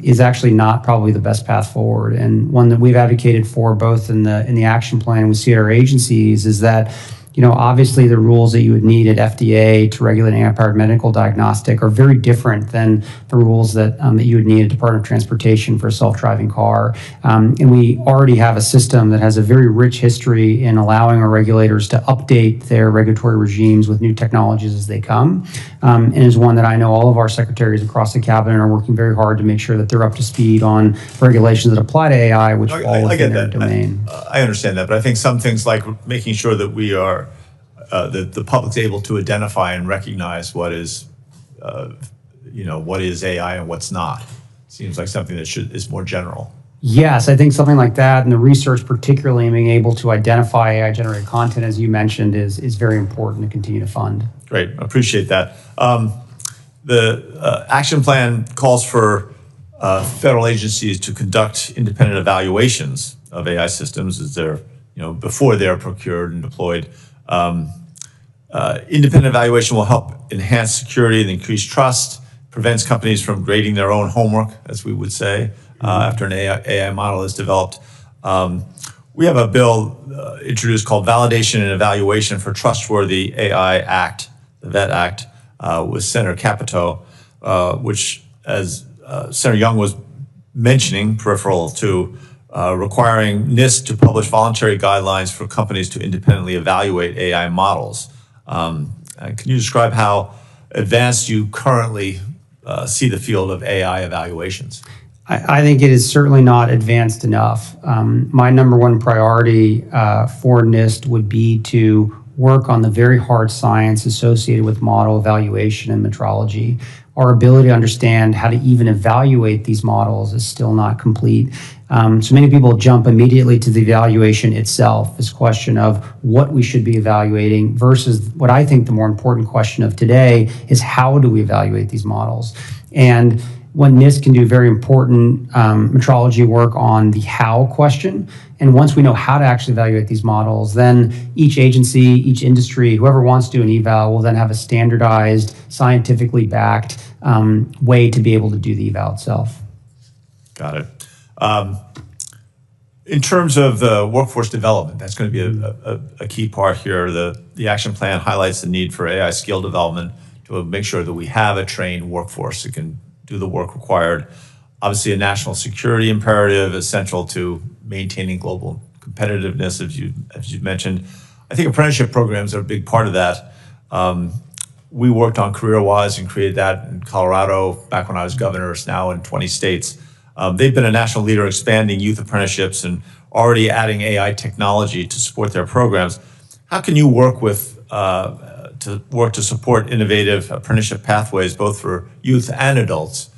is actually not probably the best path forward. And one that we've advocated for both in the action plan we see at our agencies is that, obviously the rules that you would need at FDA to regulate AI-powered medical diagnostic are very different than the rules that you would need at Department of Transportation for a self-driving car. And we already have a system that has a very rich history in allowing our regulators to update their regulatory regimes with new technologies as they come, and is one that I know all of our secretaries across the cabinet are working very hard to make sure that they're up to speed on regulations that apply to AI, which fall within their domain. I understand that, but I think some things like making sure that we are that the public's able to identify and recognize what is AI and what's not. Seems like something that is more general. Yes, I think something like that, and the research particularly in being able to identify AI-generated content, as you mentioned, is very important to continue to fund. Great, appreciate that. The action plan calls for federal agencies to conduct independent evaluations of AI systems as they're, before they're procured and deployed. Independent evaluation will help enhance security and increase trust, prevents companies from grading their own homework, as we would say, after an AI model is developed. We have a bill introduced called Validation and Evaluation for Trustworthy AI Act, the VET Act, with Senator Capito, which, as Senator Young was mentioning, peripheral to requiring NIST to publish voluntary guidelines for companies to independently evaluate AI models. Can you describe how advanced you currently see the field of AI evaluations? I think it is certainly not advanced enough. My number one priority for NIST would be to work on the very hard science associated with model evaluation and metrology. Our ability to understand how to even evaluate these models is still not complete. So many people jump immediately to the evaluation itself, this question of what we should be evaluating versus what I think the more important question of today is how do we evaluate these models? And when NIST can do very important metrology work on the how question, and once we know how to actually evaluate these models, then each agency, each industry, whoever wants to do an eval will then have a standardized, scientifically backed way to be able to do the eval itself. Got it. In terms of the workforce development, that's going to be a key part here. The action plan highlights the need for AI skill development to make sure that we have a trained workforce that can do the work required. Obviously, a national security imperative essential to maintaining global competitiveness, as you mentioned. I think apprenticeship programs are a big part of that. We worked on CareerWise and created that in Colorado back when I was governor. It's now in 20 states. They've been a national leader expanding youth apprenticeships and already adding AI technology to support their programs. How can you work to support innovative apprenticeship pathways, both for youth and adults,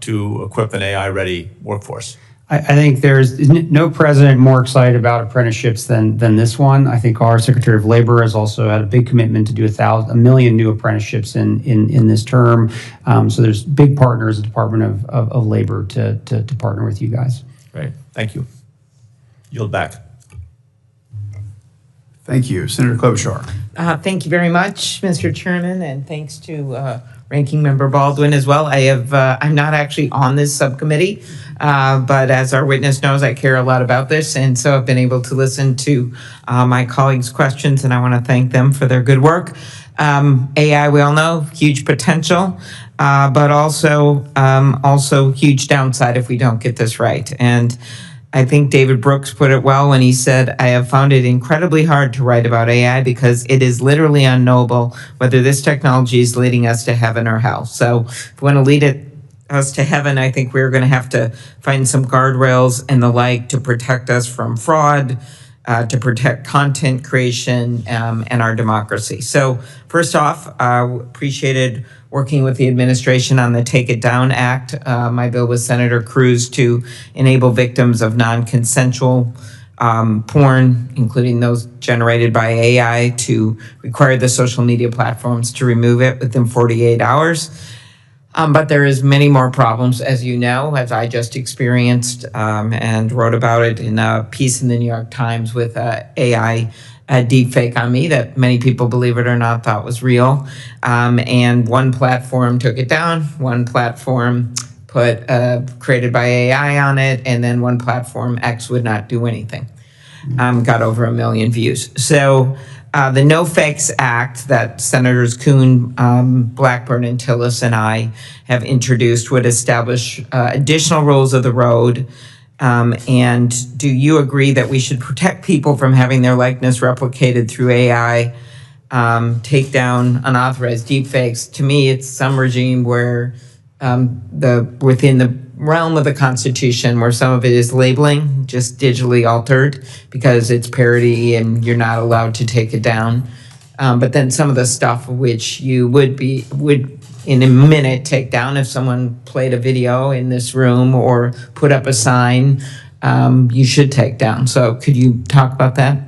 to equip an AI-ready workforce? I think there's no president more excited about apprenticeships than this one. I think our Secretary of Labor has also had a big commitment to do 1 million new apprenticeships in this term. So there's big partners, the Department of Labor, to partner with you guys. Great, thank you. Yield back. Thank you. Senator Klobuchar. Thank you very much, Mr. Chairman, and thanks to Ranking Member Baldwin as well. I'm not actually on this subcommittee, but as our witness knows, I care a lot about this, and so I've been able to listen to my colleagues' questions, and I want to thank them for their good work. AI, we all know, huge potential, but also huge downside if we don't get this right. And I think David Brooks put it well when he said, I have found it incredibly hard to write about AI because it is literally unknowable whether this technology is leading us to heaven or hell. So if we want to lead us to heaven, I think we're going to have to find some guardrails and the like to protect us from fraud, to protect content creation and our democracy. So first off, appreciated working with the administration on the Take It Down Act. My bill with Senator Cruz to enable victims of non-consensual porn, including those generated by AI, to require the social media platforms to remove it within 48 hours. But there is many more problems, as you know, as I just experienced and wrote about it in a piece in the New York Times with AI deepfake on me that many people, believe it or not, thought was real. And one platform took it down, one platform put created by AI on it, and then one platform, X, would not do anything. Got over 1 million views. So the No Fakes Act that Senators Kuhn, Blackburn, and Tillis and I have introduced would establish additional rules of the road. And do you agree that we should protect people from having their likeness replicated through AI, take down unauthorized deepfakes? To me, it's some regime where within the realm of the Constitution where some of it is labeling, just digitally altered because it's parody and you're not allowed to take it down. But then some of the stuff which you would in a minute take down if someone played a video in this room or put up a sign, you should take down. So could you talk about that?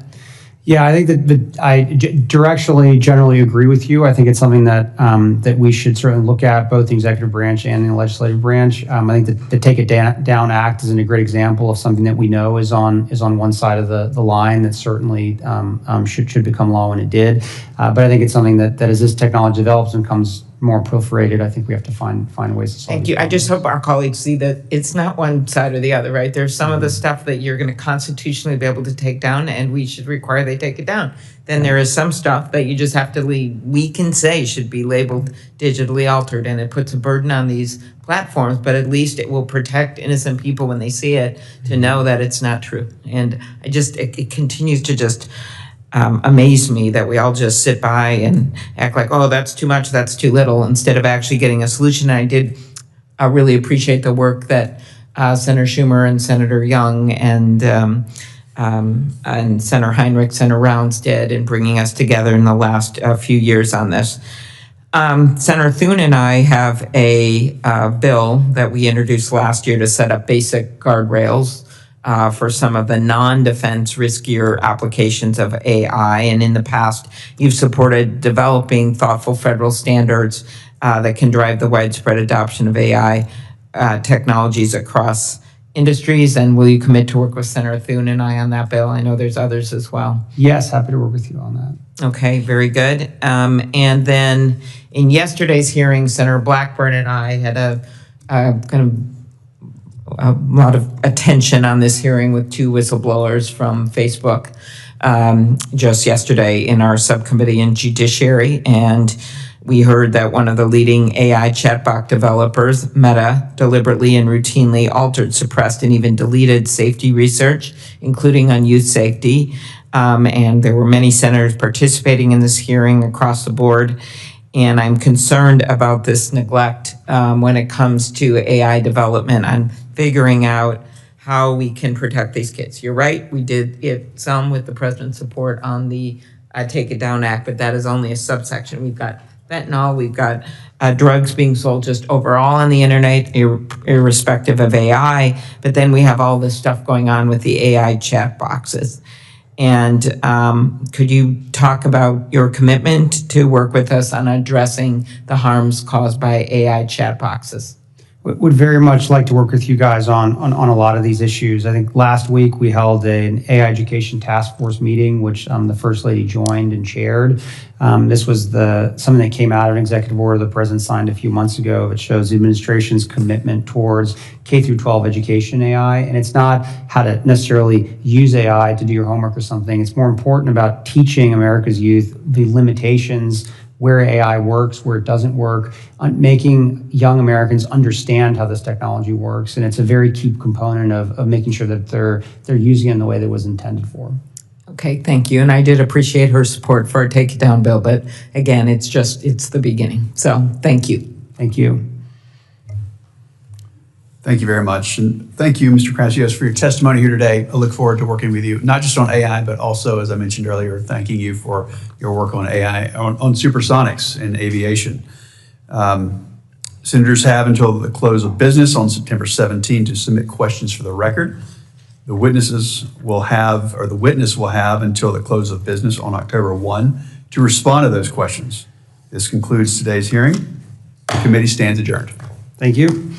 Yeah, I think that I directionally generally agree with you. I think it's something that that we should certainly look at, both the executive branch and the legislative branch. I think that the Take It Down Act is a great example of something that we know is on one side of the line that certainly should become law when it did. But I think it's something that as this technology develops and becomes more proliferated, I think we have to find ways to solve it. Thank you. I just hope our colleagues see that it's not one side or the other, right? There's some of the stuff that you're going to constitutionally be able to take down, and we should require they take it down. Then there is some stuff that you just have to leave. We can say should be labeled digitally altered, and it puts a burden on these platforms, but at least it will protect innocent people when they see it to know that it's not true. And it continues to just amaze me that we all just sit by and act like, oh, that's too much, that's too little, instead of actually getting a solution. And I did really appreciate the work that Senator Schumer and Senator Young and and Senator Heinrich, Senator Rounds did in bringing us together in the last few years on this. Senator Thune and I have a bill that we introduced last year to set up basic guardrails for some of the non-defense riskier applications of AI. And in the past, you've supported developing thoughtful federal standards that can drive the widespread adoption of AI technologies across industries. And will you commit to work with Senator Thune and I on that bill? I know there's others as well. Yes, happy to work with you on that. Okay, very good. And then in yesterday's hearing, Senator Blackburn and I had a lot of attention on this hearing with two whistleblowers from Facebook just yesterday in our subcommittee in Judiciary. And we heard that one of the leading AI chatbot developers, Meta, deliberately and routinely altered, suppressed, and even deleted safety research, including on youth safety. And there were many senators participating in this hearing across the board. And I'm concerned about this neglect when it comes to AI development and figuring out how we can protect these kids. You're right, we did it some with the president's support on the Take It Down Act, but that is only a subsection. We've got fentanyl, we've got drugs being sold just overall on the internet, irrespective of AI, but then we have all this stuff going on with the AI chat boxes. And could you talk about your commitment to work with us on addressing the harms caused by AI chat boxes? Would very much like to work with you guys on a lot of these issues. I think last week we held an AI education task force meeting, which the First Lady joined and chaired. This was something that came out of an executive order the president signed a few months ago. It shows the administration's commitment towards K through 12 education AI. And it's not how to necessarily use AI to do your homework or something. It's more important about teaching America's youth the limitations, where AI works, where it doesn't work, making young Americans understand how this technology works. And it's a very key component of making sure that they're using it in the way that it was intended for. Okay, thank you. And I did appreciate her support for our Take It Down bill, but again, it's the beginning. So thank you. Thank you. Thank you very much. And thank you, Mr. Kratsios, for your testimony here today. I look forward to working with you, not just on AI, but also, as I mentioned earlier, thanking you for your work on AI, on supersonics in aviation. Senators have until the close of business on September 17 to submit questions for the record. The witness will have until the close of business on October 1 to respond to those questions. This concludes today's hearing. The committee stands adjourned. Thank you.